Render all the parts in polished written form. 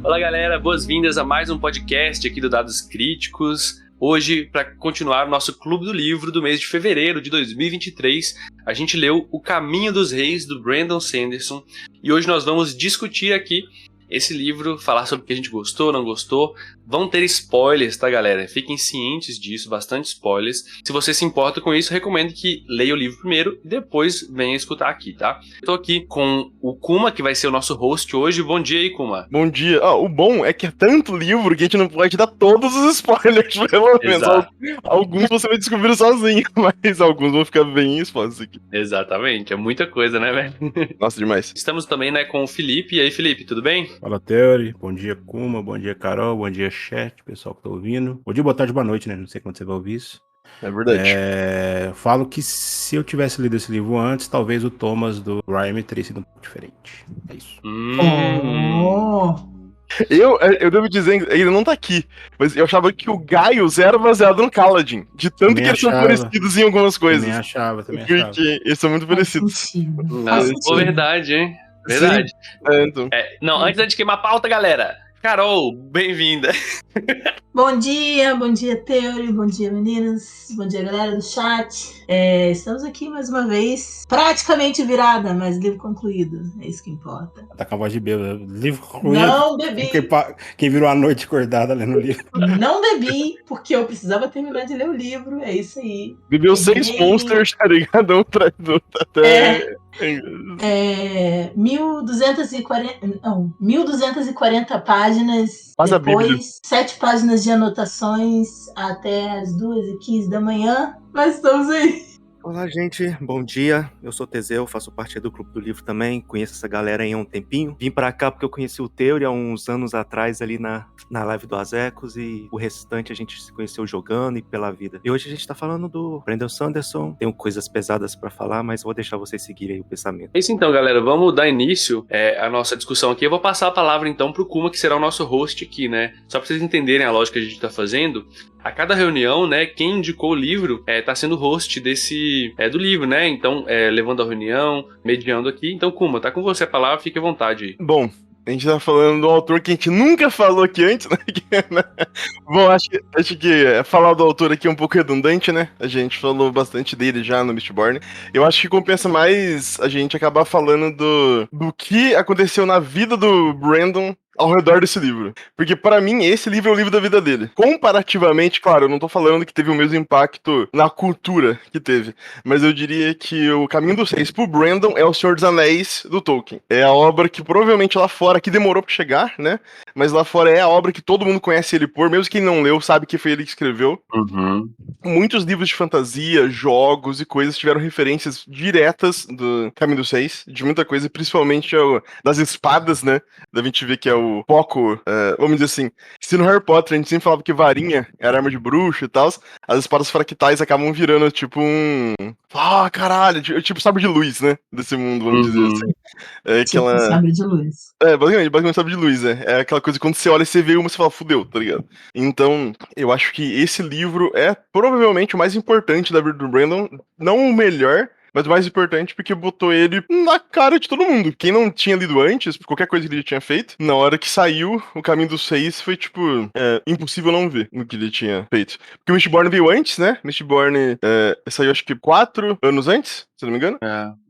Olá galera, boas-vindas a mais um podcast aqui do Dados Críticos. Hoje, para continuar o nosso Clube do Livro do mês de fevereiro de 2023, a gente leu O Caminho dos Reis, do Brandon Sanderson, e hoje nós vamos discutir aqui esse livro, falar sobre o que a gente gostou, não gostou. Vão ter spoilers, tá galera? Fiquem cientes disso, bastante spoilers. Se você se importa com isso, recomendo que leia o livro primeiro e depois venha escutar aqui, tá? Eu tô aqui com o Kuma, que vai ser o nosso host hoje. Bom dia aí, Kuma. Bom dia. O bom é que é tanto livro que a gente não pode dar todos os spoilers, pelo menos. Alguns você vai descobrir sozinho, mas alguns vão ficar bem expostos aqui. Exatamente, é muita coisa, né, velho? Nossa, demais. Estamos também, né, com o Felipe. E aí, Felipe, tudo bem? Fala, Theory. Bom dia, Kuma. Bom dia, Carol. Bom dia, chat, pessoal que tá ouvindo. Bom dia, boa tarde, boa noite, né? Não sei quando você vai ouvir isso. É verdade. Falo que se eu tivesse lido esse livro antes, talvez o Thomas do Rhyme teria sido um pouco diferente. É isso. Eu devo dizer, ele não tá aqui, mas eu achava que o Gaius era baseado no Kaladin, de tanto Também que eles são achava. parecidos em algumas coisas. Também achava. Porque eles são muito parecidos. Nossa, verdade, hein? Verdade. Então. Não, antes de queimar a pauta, galera. Carol, bem-vinda. Bom dia, Theory, bom dia, meninas, bom dia, galera do chat. Estamos aqui mais uma vez, praticamente virada, mas livro concluído, é isso que importa. Tá com a voz de bêbado. Livro concluído. Não bebi. Quem virou a noite acordada lendo o livro. Não bebi, porque eu precisava terminar de ler o livro, é isso aí. Bebeu 6 monsters, tá ligado? Um atrás do outro, até... 1240 páginas, Mas depois 7 páginas de anotações até as 2h15 da manhã, mas estamos aí. Olá, gente. Bom dia. Eu sou o Teseu, faço parte do Clube do Livro também. Conheço essa galera aí há um tempinho. Vim pra cá porque eu conheci o Theory há uns anos atrás ali na live do Azecos e o restante a gente se conheceu jogando e pela vida. E hoje a gente tá falando do Brandon Sanderson. Tenho coisas pesadas pra falar, mas vou deixar vocês seguirem aí o pensamento. É isso então, galera. Vamos dar início à nossa discussão aqui. Eu vou passar a palavra então pro Kuma, que será o nosso host aqui, né? Só pra vocês entenderem a lógica que a gente tá fazendo. A cada reunião, né, quem indicou o livro tá sendo host do livro, né? Então, levando a reunião, mediando aqui. Então, Kuma, tá com você a palavra, fique à vontade aí. Bom, a gente tá falando do autor que a gente nunca falou aqui antes, né? Bom, acho que falar do autor aqui é um pouco redundante, né? A gente falou bastante dele já no Mistborn. Eu acho que compensa mais a gente acabar falando do que aconteceu na vida do Brandon ao redor desse livro. Porque pra mim, esse livro é o livro da vida dele. Comparativamente, claro, eu não tô falando que teve o mesmo impacto na cultura que teve, mas eu diria que o Caminho dos Reis pro Brandon é o Senhor dos Anéis do Tolkien. É a obra que provavelmente lá fora, que demorou pra chegar, né? Mas lá fora é a obra que todo mundo conhece ele por, mesmo quem não leu, sabe que foi ele que escreveu. Uhum. Muitos livros de fantasia, jogos e coisas tiveram referências diretas do Caminho dos Reis, de muita coisa, principalmente das espadas, né? Da gente ver que é o foco, vamos dizer assim, se no Harry Potter a gente sempre falava que varinha era arma de bruxo e tal, as espadas fractais acabam virando tipo caralho, tipo sabre de luz, né? Desse mundo, vamos dizer assim. É aquela... Tipo sabre de luz. Basicamente sabre de luz, é aquela coisa que quando você olha e você vê uma, você fala, fudeu, tá ligado? Então, eu acho que esse livro é provavelmente o mais importante da vida do Brandon, não o melhor, mas o mais importante porque botou ele na cara de todo mundo. Quem não tinha lido antes, por qualquer coisa que ele tinha feito, na hora que saiu o Caminho dos Reis foi, tipo, impossível não ver no que ele tinha feito. Porque o Mistborn veio antes, né? Mistborn saiu acho que 4 anos antes, se não me engano.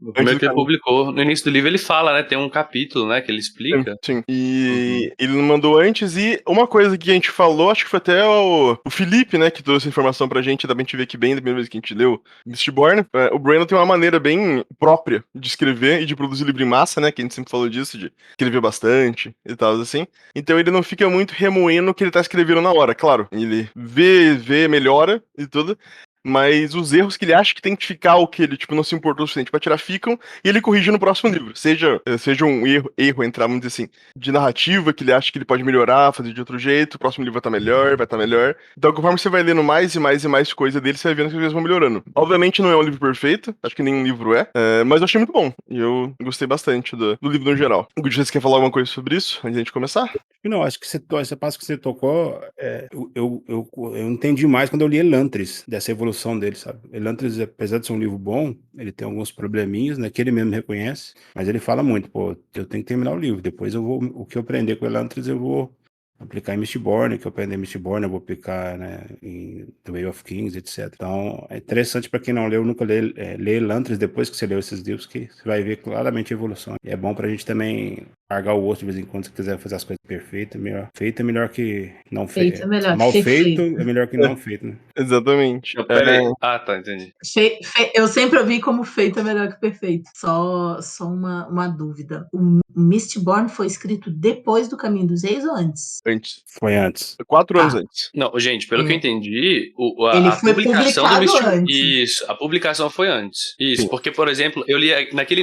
O primeiro que ele publicou. No início do livro ele fala, né? Tem um capítulo, né? Que ele explica. Sim. E ele não mandou antes. E uma coisa que a gente falou, acho que foi até o Felipe, né? Que trouxe essa informação pra gente. Também tive aqui bem da primeira vez que a gente leu Mistborn. O Brandon tem uma maneira bem própria de escrever e de produzir livro em massa, né? Que a gente sempre falou disso, de escrever bastante e tal, assim. Então ele não fica muito remoendo o que ele tá escrevendo na hora. Claro, ele vê, melhora e tudo. Mas os erros que ele acha que tem que ficar, o que ele, tipo, não se importou o suficiente pra tirar, ficam, e ele corrige no próximo livro. Seja um erro, entrar, vamos dizer assim, de narrativa, que ele acha que ele pode melhorar, fazer de outro jeito, o próximo livro vai estar melhor. Então, conforme você vai lendo mais e mais coisa dele, você vai vendo que as coisas vão melhorando. Obviamente não é um livro perfeito, acho que nenhum livro mas eu achei muito bom, e eu gostei bastante do livro no geral. Você quer falar alguma coisa sobre isso, antes de a gente começar? Não, acho que essa parte que você tocou, eu entendi mais quando eu li Elantris, dessa evolução evolução dele, sabe? Elantris, apesar de ser um livro bom, ele tem alguns probleminhas, né? Que ele mesmo reconhece, mas ele fala muito, pô, eu tenho que terminar o livro, depois o que eu aprender com Elantris eu vou aplicar em Mistborn, que eu aprender em Mistborn, eu vou aplicar, né, em The Way of Kings, etc. Então, é interessante para quem não leu, nunca lê Elantris depois que você leu esses livros, que você vai ver claramente a evolução. E é bom pra gente também largar o osso de vez em quando, se quiser fazer as coisas perfeitas, melhor. Feito é melhor que não Feito feito. é melhor que Mal feito feito. é melhor que não feito, né? Exatamente. Não, pera aí. Ah, tá, entendi. Eu sempre ouvi como feito é melhor que perfeito. Só uma dúvida. O Mistborn foi escrito depois do Caminho dos Reis ou antes? Antes. Foi antes. 4 anos Tá. antes. Não, gente, pelo que eu É. entendi, Ele a foi publicação do publicado Mistborn. antes. Isso, a publicação foi antes. Isso, Sim. porque, por exemplo, eu li naquele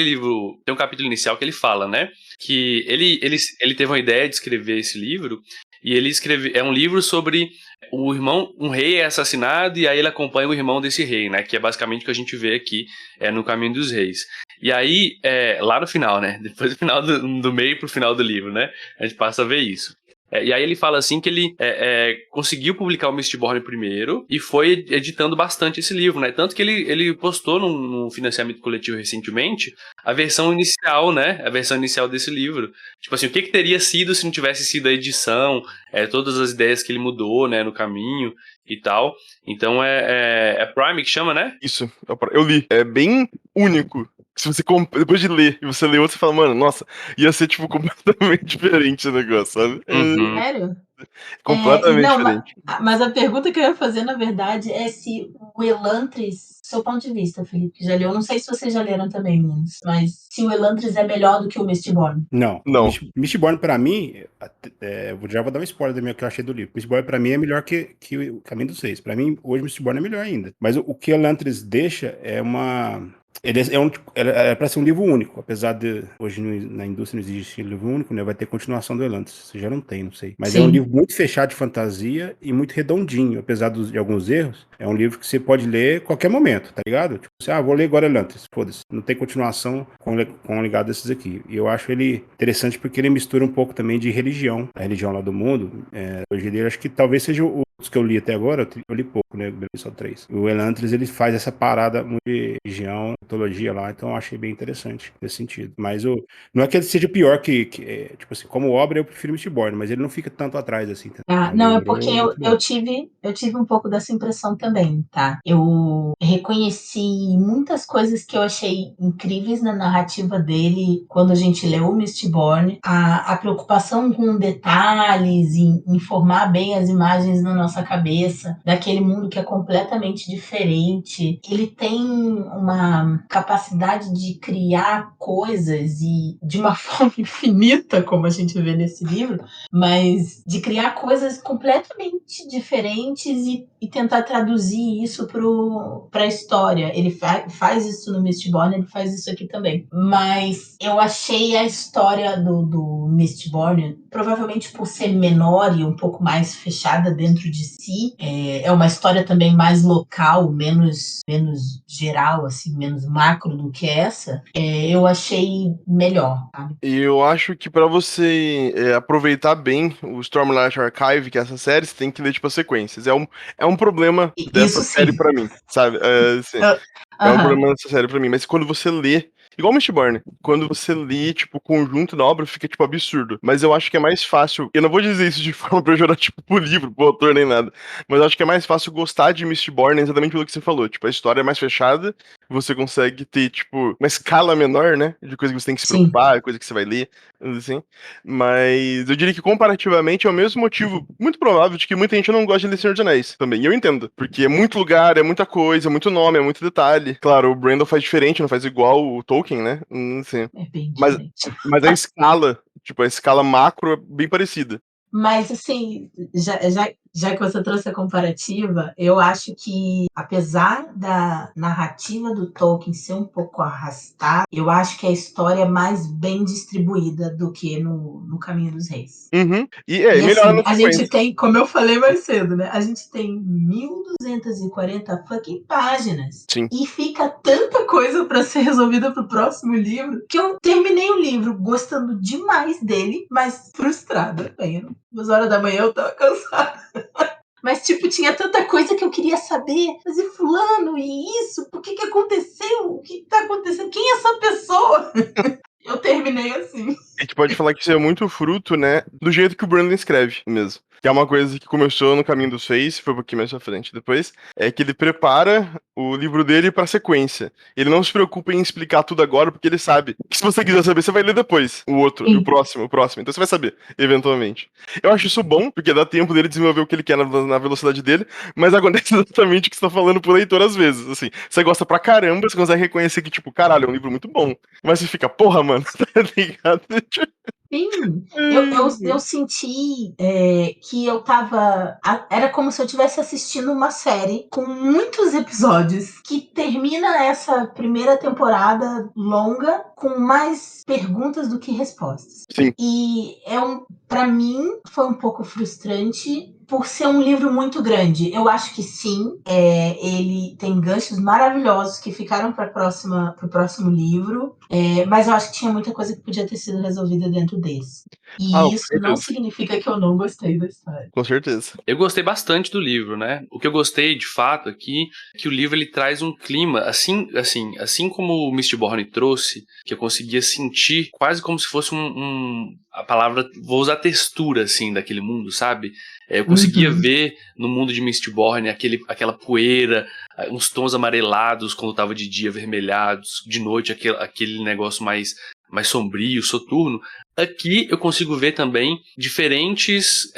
livro, tem um capítulo inicial que ele fala, né? Que ele teve uma ideia de escrever esse livro, e ele escreve. É um livro sobre um rei é assassinado, e aí ele acompanha o irmão desse rei, né? Que é basicamente o que a gente vê aqui no Caminho dos Reis. E aí, lá no final, né? Depois do final do meio pro final do livro, né? A gente passa a ver isso. E aí ele fala assim que ele conseguiu publicar o Mistborn primeiro e foi editando bastante esse livro, né? Tanto que ele postou num financiamento coletivo recentemente a versão inicial, né? A versão inicial desse livro. Tipo assim, o que teria sido se não tivesse sido a edição, todas as ideias que ele mudou, né, no caminho e tal. Então é Prime que chama, né? Isso. Eu li. É bem único. Se você depois de ler e você lê outro, você fala, mano, nossa, ia ser, tipo, completamente diferente o negócio, sabe? Uhum. Sério? Completamente Não, diferente. mas a pergunta que eu ia fazer, na verdade, é se o Elantris, seu ponto de vista, Felipe, que já leu, não sei se vocês já leram também, meninos, mas se o Elantris é melhor do que o Mistborn. Não. Não. Mistborn, pra mim, já vou dar um spoiler do meu que eu achei do livro. Mistborn, pra mim, é melhor que o Caminho dos Reis. Pra mim, hoje, Mistborn é melhor ainda. Mas o que Elantris deixa é uma... Ele é para ser um livro único, apesar de hoje na indústria não existe livro único, né? Vai ter continuação do Elantris. Você já não tem, não sei. Mas é um Sim. livro muito fechado de fantasia e muito redondinho, apesar de alguns erros. É um livro que você pode ler a qualquer momento, tá ligado? Tipo assim, vou ler agora Elantris. Foda-se. Não tem continuação com ligado desses aqui. E eu acho ele interessante porque ele mistura um pouco também de religião, a religião lá do mundo. Hoje em dia, acho que talvez seja os que eu li até agora, eu li pouco, né? Só 3. O Elantris, ele faz essa parada muito de religião, mitologia lá, então eu achei bem interessante nesse sentido. Mas não é que ele seja pior tipo assim, como obra eu prefiro Mistborn, mas ele não fica tanto atrás assim. É um Não, é livro porque muito bom. eu tive um pouco dessa impressão também, tá? Eu reconheci muitas coisas que eu achei incríveis na narrativa dele quando a gente leu o Mistborn. A preocupação com detalhes, em formar bem as imagens na nossa cabeça, daquele mundo que é completamente diferente. Ele tem uma capacidade de criar coisas e de uma forma infinita, como a gente vê nesse livro, mas de criar coisas completamente diferentes e tentar traduzir isso para a história. Ele faz isso no Mistborn, ele faz isso aqui também. Mas eu achei a história do Mistborn, provavelmente por ser menor e um pouco mais fechada dentro de si, é uma história também mais local, menos geral, assim, menos macro do que essa, eu achei melhor, sabe? E eu acho que pra você aproveitar bem o Stormlight Archive, que é essa série, você tem que ler, tipo, as sequências. É um problema dessa Isso série sim. pra mim, sabe? Assim, é um problema dessa série pra mim. Mas quando você lê, igual Mistborn, quando você lê, tipo, o conjunto da obra, fica, tipo, absurdo. Mas eu acho que é mais fácil, eu não vou dizer isso de forma pejorativa pro livro, pro autor, nem nada, mas eu acho que é mais fácil gostar de Mistborn exatamente pelo que você falou. Tipo, a história é mais fechada, você consegue ter, tipo, uma escala menor, né, de coisa que você tem que se Sim. preocupar, coisa que você vai ler, assim. Mas eu diria que comparativamente é o mesmo motivo muito provável de que muita gente não gosta de ler Senhor dos Anéis também. E eu entendo, porque é muito lugar, é muita coisa, é muito nome, é muito detalhe. Claro, o Brandon faz diferente, não faz igual o Tolkien, né? Assim. É bem Mas, diferente. mas a escala, tipo, a escala macro é bem parecida. Mas, assim, já que você trouxe a comparativa, eu acho que, apesar da narrativa do Tolkien ser um pouco arrastada, eu acho que a história é mais bem distribuída do que no Caminho dos Reis. Uhum. E melhora assim, na a gente sequência. tem, como eu falei mais cedo, né? A gente tem 1.240 fucking páginas. Sim. E fica tanta coisa pra ser resolvida pro próximo livro que eu terminei o livro gostando demais dele, mas frustrada. 2 horas da manhã eu tava cansada. Mas, tipo, tinha tanta coisa que eu queria saber. Mas e fulano, e isso? Por que aconteceu? O que tá acontecendo? Quem é essa pessoa? Eu terminei assim. A gente pode falar que isso é muito fruto, né, do jeito que o Brandon escreve mesmo. Que é uma coisa que começou no Caminho dos Reis, foi um pouquinho mais pra frente depois, é que ele prepara o livro dele pra sequência. Ele não se preocupa em explicar tudo agora, porque ele sabe que se você quiser saber, você vai ler depois o outro, e o próximo. Então você vai saber, eventualmente. Eu acho isso bom, porque dá tempo dele desenvolver o que ele quer na velocidade dele, mas acontece exatamente o que você tá falando pro leitor às vezes, assim. Você gosta pra caramba, você consegue reconhecer que, tipo, caralho, é um livro muito bom. Mas você fica, porra, mano, tá ligado? Sim, eu senti que eu tava. Era como se eu estivesse assistindo uma série com muitos episódios que termina essa primeira temporada longa com mais perguntas do que respostas. Sim. E para mim foi um pouco frustrante por ser um livro muito grande. Eu acho que sim, ele tem ganchos maravilhosos que ficaram para o próximo livro, mas eu acho que tinha muita coisa que podia ter sido resolvida dentro desse. E Com isso não certeza. significa que eu não gostei da história. Com certeza. Eu gostei bastante do livro, né? O que eu gostei, de fato, aqui, é que o livro ele traz um clima, assim como o Mistborn trouxe, que eu conseguia sentir quase como se fosse a palavra, vou usar textura, assim, daquele mundo, sabe? Eu conseguia ver no mundo de Mistborn aquela poeira, uns tons amarelados quando estava de dia, avermelhados, de noite aquele negócio mais sombrio, soturno. Aqui eu consigo ver também diferentes...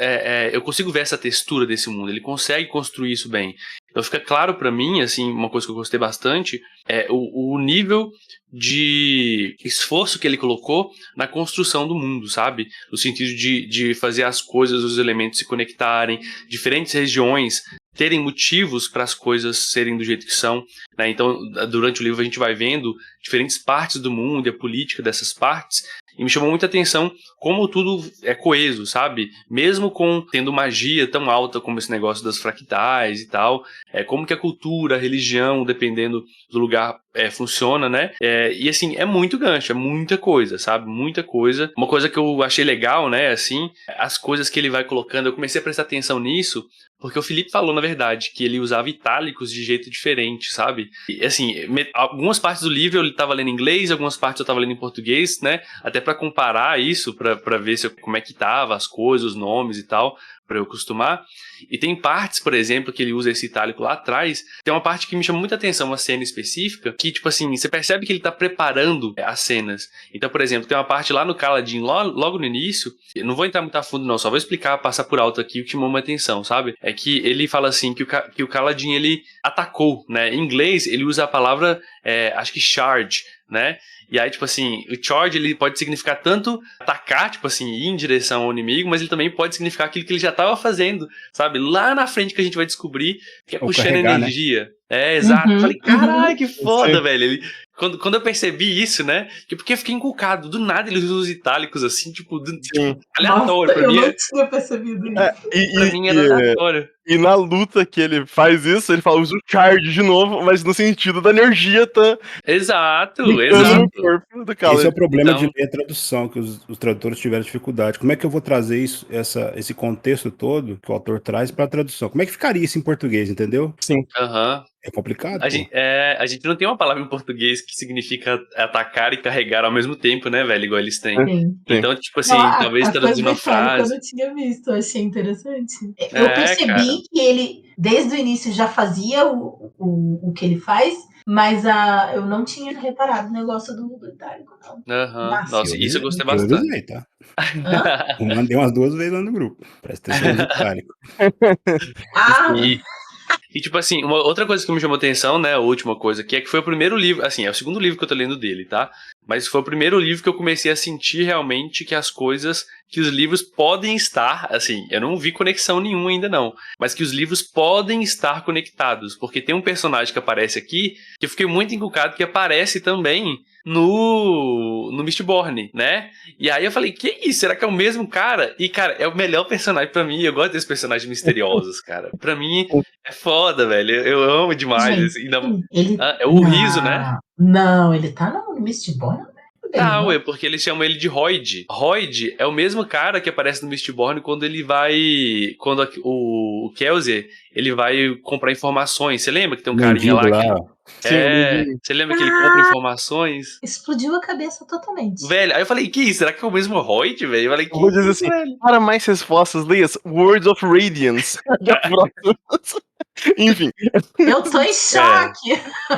eu consigo ver essa textura desse mundo, ele consegue construir isso bem. Então fica claro pra mim, assim, uma coisa que eu gostei bastante, é o nível de esforço que ele colocou na construção do mundo, sabe? No sentido de fazer as coisas, os elementos se conectarem, diferentes regiões terem motivos para as coisas serem do jeito que são, né? Então, durante o livro a gente vai vendo diferentes partes do mundo e a política dessas partes, e me chamou muita atenção como tudo é coeso, sabe? Mesmo tendo magia tão alta como esse negócio das fractais e tal, como que a cultura, a religião, dependendo do lugar, funciona, né? E assim, é muito gancho, é muita coisa, sabe? Muita coisa. Uma coisa que eu achei legal, né, assim, as coisas que ele vai colocando, eu comecei a prestar atenção nisso, porque o Felipe falou, na verdade, que ele usava itálicos de jeito diferente, sabe? E, assim, algumas partes do livro eu estava lendo em inglês, algumas partes eu estava lendo em português, né? Até para comparar isso, para ver como é que tava as coisas, os nomes e tal, para eu acostumar. E tem partes, por exemplo, que ele usa esse itálico lá atrás. Tem uma parte que me chama muita atenção, uma cena específica, que, tipo assim, você percebe que ele tá preparando as cenas. Então, por exemplo, tem uma parte lá no Kaladin, logo no início, eu não vou entrar muito a fundo não, só vou explicar, passar por alto aqui o que chamou minha atenção, sabe? É que ele fala assim, que o Kaladin, ele atacou, né? Em inglês, ele usa a palavra, acho que shard, né? E aí, tipo assim, o charge, ele pode significar tanto atacar, tipo assim, ir em direção ao inimigo, mas ele também pode significar aquilo que ele já estava fazendo, sabe? Lá na frente que a gente vai descobrir que é puxando carregar, energia. Né? Exato. Eu falei, caralho, que foda, velho. Quando eu percebi isso, né? Porque eu fiquei encucado. Do nada ele usa os itálicos assim, tipo aleatório. Nossa, pra mim, eu não tinha percebido isso. Pra mim era aleatório. E na luta que ele faz isso, ele fala, usa o charge de novo, mas no sentido da energia tá Exato. no corpo do cara. Esse é o problema Então, de ler a tradução, que os tradutores tiveram dificuldade. Como é que eu vou trazer esse contexto todo que o autor traz para a tradução? Como é que ficaria isso em português, entendeu? Sim. aham. É complicado, A gente não tem uma palavra em português que significa atacar e carregar ao mesmo tempo, né, velho? Igual eles têm. Sim. Então, tipo assim, Não, talvez a coisa traduzindo do uma itálico eu frase. não tinha visto, eu achei interessante. Eu percebi Cara. que ele, desde o início, já fazia o que ele faz, mas eu não tinha reparado no negócio do itálico, não. Aham. Massa. Nossa, isso eu gostei Eu bastante. avisei, tá? Hã? Eu mandei umas 2 vezes lá no grupo. Presta atenção no itálico. Ah, E tipo assim, uma outra coisa que me chamou atenção, né, a última coisa aqui, é que foi o primeiro livro, assim, é o segundo livro que eu tô lendo dele, tá? Mas foi o primeiro livro que eu comecei a sentir realmente que que os livros podem estar, assim, eu não vi conexão nenhuma ainda não, mas que os livros podem estar conectados, porque tem um personagem que aparece aqui, que eu fiquei muito encucado, que aparece também no Mistborn, né? E aí eu falei, que isso? Será que é o mesmo cara? E, cara, é o melhor personagem pra mim, eu gosto desses personagens misteriosos, cara. Pra mim, é foda, velho, eu amo demais. gente, Assim, ele... é o riso, né? Não, ele tá no Mistborn? Tá, não? ué, porque eles chamam ele de Royd. Royd é o mesmo cara que aparece no Mistborn quando ele vai... Quando o Kelsier, ele vai comprar informações. Você lembra que tem um carinha Mendigo lá lá, que... ó. Sim, Você lembra que ele compra informações? Explodiu a cabeça totalmente. Velho, aí eu falei, que isso? Será que é o mesmo Royd, velho? Eu falei, eu vou que dizer isso, assim, velho? para mais respostas, leia Words of Radiance. Já próximo. Enfim. Eu tô em choque!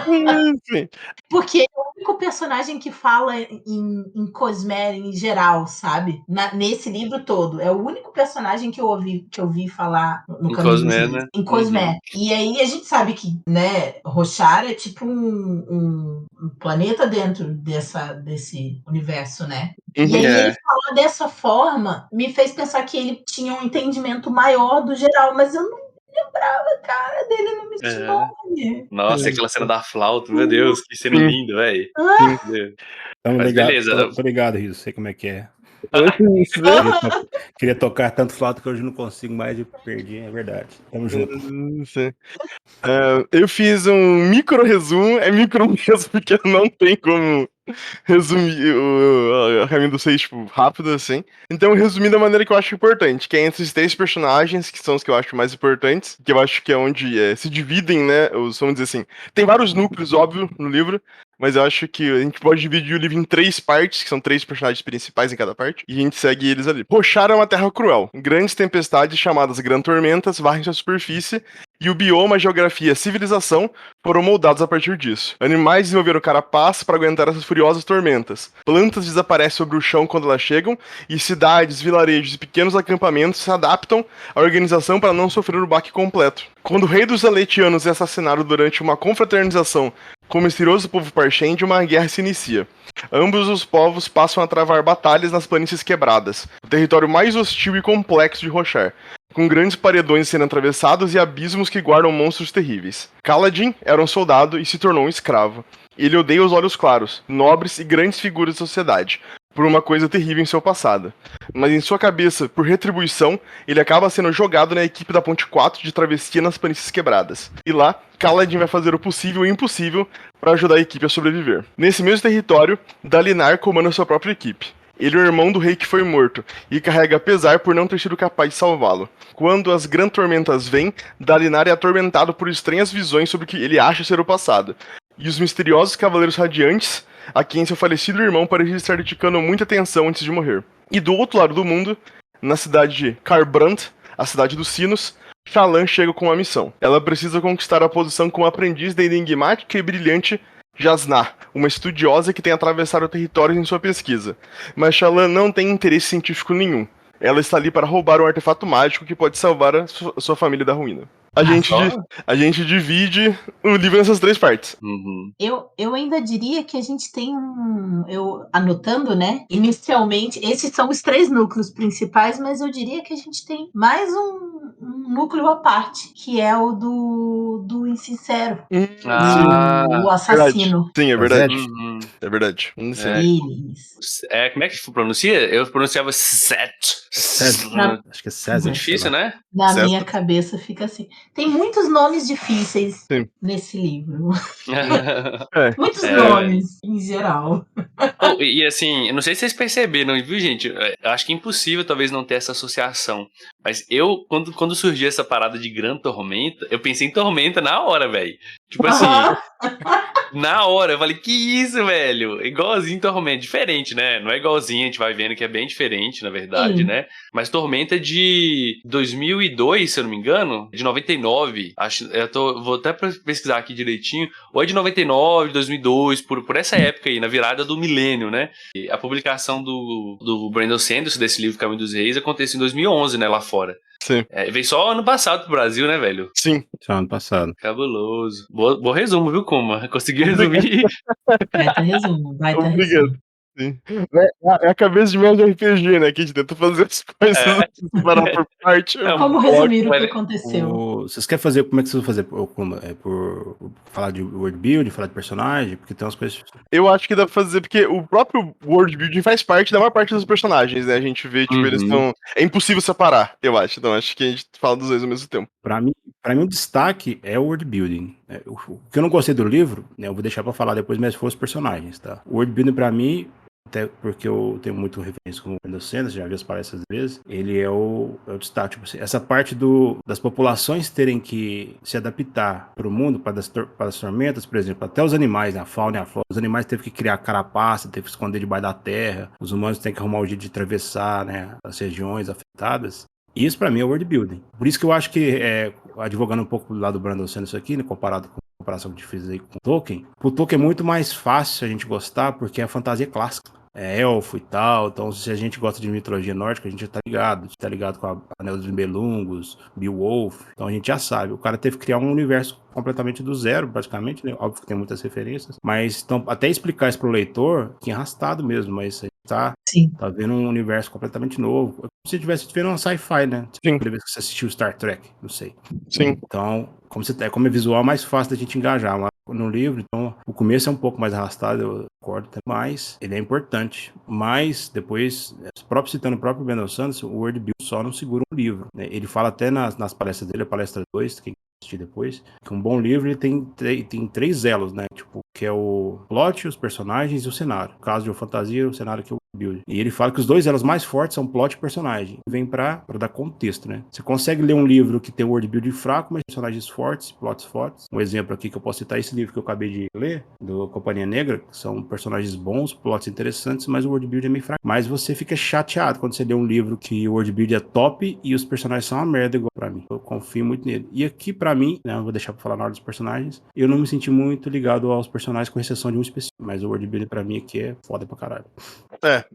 Enfim. Porque é o único personagem que fala em Cosmere em geral, sabe? Nesse livro todo. É o único personagem que eu ouvi falar no Em Caminho dos Cosmere, Reis. né? Em Cosmere. Uhum. E aí a gente sabe que, né, Roshar é tipo um planeta dentro desse universo, né? E aí ele falar dessa forma me fez pensar que ele tinha um entendimento maior do geral, mas eu não lembrava a cara dele no Mistborn. Nossa, aquela cena da flauta, meu Deus, que cena Sim. linda, velho. Sim. Tamo Mas ligado, beleza. tô ligado, Riso, sei como é que é. Isso, né? Queria tocar tanto flauta que hoje não consigo mais e perdi, é verdade. Tamo junto. Sim. Eu fiz um micro resumo, é micro mesmo, porque não tem como resumir o Caminho dos Reis, tipo, rápido assim. Então eu resumi da maneira que eu acho importante, que é entre os 3 personagens, que são os que eu acho mais importantes, que eu acho que é onde se dividem, né, vamos dizer assim, tem vários núcleos, óbvio, no livro, mas eu acho que a gente pode dividir o livro em 3 partes, que são 3 personagens principais em cada parte, e a gente segue eles ali. Roshar é uma terra cruel. Grandes tempestades chamadas Gran Tormentas varrem sua superfície, e o bioma, a geografia e a civilização foram moldados a partir disso. Animais desenvolveram carapaças para aguentar essas furiosas tormentas. Plantas desaparecem sobre o chão quando elas chegam, e cidades, vilarejos e pequenos acampamentos se adaptam à organização para não sofrer o baque completo. Quando o rei dos Aletianos é assassinado durante uma confraternização com o misterioso povo Parshendi, uma guerra se inicia. Ambos os povos passam a travar batalhas nas planícies quebradas, o território mais hostil e complexo de Roshar, com grandes paredões sendo atravessados e abismos que guardam monstros terríveis. Kaladin era um soldado e se tornou um escravo. Ele odeia os olhos claros, nobres e grandes figuras da sociedade, por uma coisa terrível em seu passado. Mas em sua cabeça, por retribuição, ele acaba sendo jogado na equipe da Ponte 4 de travessia nas planícies quebradas. E lá, Kaladin vai fazer o possível e o impossível para ajudar a equipe a sobreviver. Nesse mesmo território, Dalinar comanda sua própria equipe. Ele é o irmão do rei que foi morto, e carrega pesar por não ter sido capaz de salvá-lo. Quando as grandes tormentas vêm, Dalinar é atormentado por estranhas visões sobre o que ele acha ser o passado. E os misteriosos Cavaleiros Radiantes, a quem seu falecido irmão parece estar dedicando muita atenção antes de morrer. E do outro lado do mundo, na cidade de Kharbrandt, a cidade dos sinos, Shallan chega com uma missão. Ela precisa conquistar a posição como aprendiz da enigmática e brilhante Jasnah, uma estudiosa que tem atravessado territórios em sua pesquisa. Mas Shallan não tem interesse científico nenhum. Ela está ali para roubar um artefato mágico que pode salvar a sua família da ruína. A gente divide o livro nessas 3 partes. Uhum. Eu ainda diria que a gente tem eu anotando, né? Inicialmente, esses são os 3 núcleos principais, mas eu diria que a gente tem mais um núcleo à parte, que é o do insincero. O assassino. Sim, é verdade. Uhum. É verdade. Eles. Como é que pronuncia? Eu pronunciava Set. Acho que é César. Muito difícil, né? Na Certo. minha cabeça fica assim. Tem muitos nomes difíceis Sim. nesse livro. É. Muitos nomes, em geral. E assim, eu não sei se vocês perceberam, viu, gente? Eu acho que é impossível talvez não ter essa associação. Mas eu, quando surgiu essa parada de Gran Tormenta, eu pensei em Tormenta na hora, velho. Tipo assim, na hora, eu falei, que isso, velho? Igualzinho Tormenta, diferente, né? Não é igualzinho, a gente vai vendo que é bem diferente, na verdade, Sim. né? Mas Tormenta é de 2002, se eu não me engano, de 99. Acho, vou até pesquisar aqui direitinho. Ou é de 99, 2002, por essa época aí, na virada do milênio, né? E a publicação do Brandon Sanderson, desse livro Caminho dos Reis, aconteceu em 2011, né, lá fora. Sim. Veio só ano passado pro Brasil, né, velho? Sim. Só ano passado. Cabuloso. Bom resumo, viu, Kuma? Consegui resumir. Baita resumo, baita Obrigado. resumo. Sim. É a cabeça de mestre de RPG, né? Que a gente tenta fazer as coisas separar por parte. Como resumir o que aconteceu? Vocês querem fazer, como é que vocês vão fazer? Por falar de world build, falar de personagem? Porque tem umas coisas... Eu acho que dá pra fazer, porque o próprio world building faz parte da maior parte dos personagens, né? A gente vê, tipo, eles estão... É impossível separar, eu acho. Então acho que a gente fala dos dois ao mesmo tempo. Pra mim, o destaque é o world building. O que eu não gostei do livro, né, eu vou deixar pra falar depois, mas foi os personagens, tá? O world building, pra mim, até porque eu tenho muito referência com o Brandon Sanderson, já vi as palestras vezes, ele é o destaque. Tipo assim, essa parte das populações terem que se adaptar para o mundo, para as tormentas, por exemplo, até os animais, né, a fauna e a flora, os animais teve que criar carapaça, teve que esconder debaixo da terra, os humanos têm que arrumar um jeito de atravessar, né, as regiões afetadas. Isso para mim é world building. Por isso que eu acho que, advogando um pouco do lado do Brandon Sanderson aqui, né, comparado com a comparação que a gente fez aí com o Tolkien, pro Tolkien é muito mais fácil a gente gostar porque é a fantasia clássica. É elfo e tal, então se a gente gosta de mitologia nórdica, a gente tá ligado com a Anel dos Nibelungos, Beowulf, então a gente já sabe. O cara teve que criar um universo completamente do zero, praticamente, né? Óbvio que tem muitas referências, mas então, até explicar isso pro leitor, que é arrastado mesmo, mas a gente tá vendo um universo completamente novo. É como se estivesse vendo uma sci-fi, né? Sim. Aquela vez que você assistiu Star Trek, não sei. Sim. Então, como é visual, é mais fácil da gente engajar. Mas no livro, então, o começo é um pouco mais arrastado, eu concordo, mas ele é importante. Mas, depois, citando o próprio Brandon Sanderson, o Word Build só não segura um livro, né? Ele fala até nas palestras dele, a palestra 2, quem assistir depois, que um bom livro ele tem 3 elos, né? Tipo, que é o plot, os personagens e o cenário. No caso de uma fantasia, o cenário que é o build. E ele fala que os 2 elos mais fortes são plot e personagem. Vem pra dar contexto, né? Você consegue ler um livro que tem um world build fraco, mas personagens fortes, plots fortes. Um exemplo aqui que eu posso citar, esse livro que eu acabei de ler, do Companhia Negra, que são personagens bons, plots interessantes, mas o world build é meio fraco. Mas você fica chateado quando você lê um livro que o world build é top e os personagens são uma merda igual pra mim. Eu confio muito nele. E aqui, pra mim, né, eu vou deixar pra falar na hora dos personagens, eu não me senti muito ligado aos personagens, com exceção de um específico. Mas o world build pra mim aqui é foda pra caralho.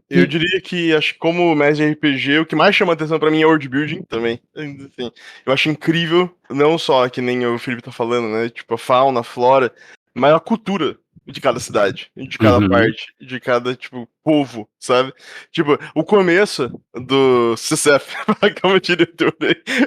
Eu diria que, acho que como mestre de RPG, o que mais chama atenção pra mim é world building também. Assim, eu acho incrível, não só que nem o Felipe tá falando, né? Tipo, a fauna, a flora, mas a cultura de cada cidade, de cada parte, de cada, tipo, povo, sabe? Tipo, o começo do CCF, como diretor,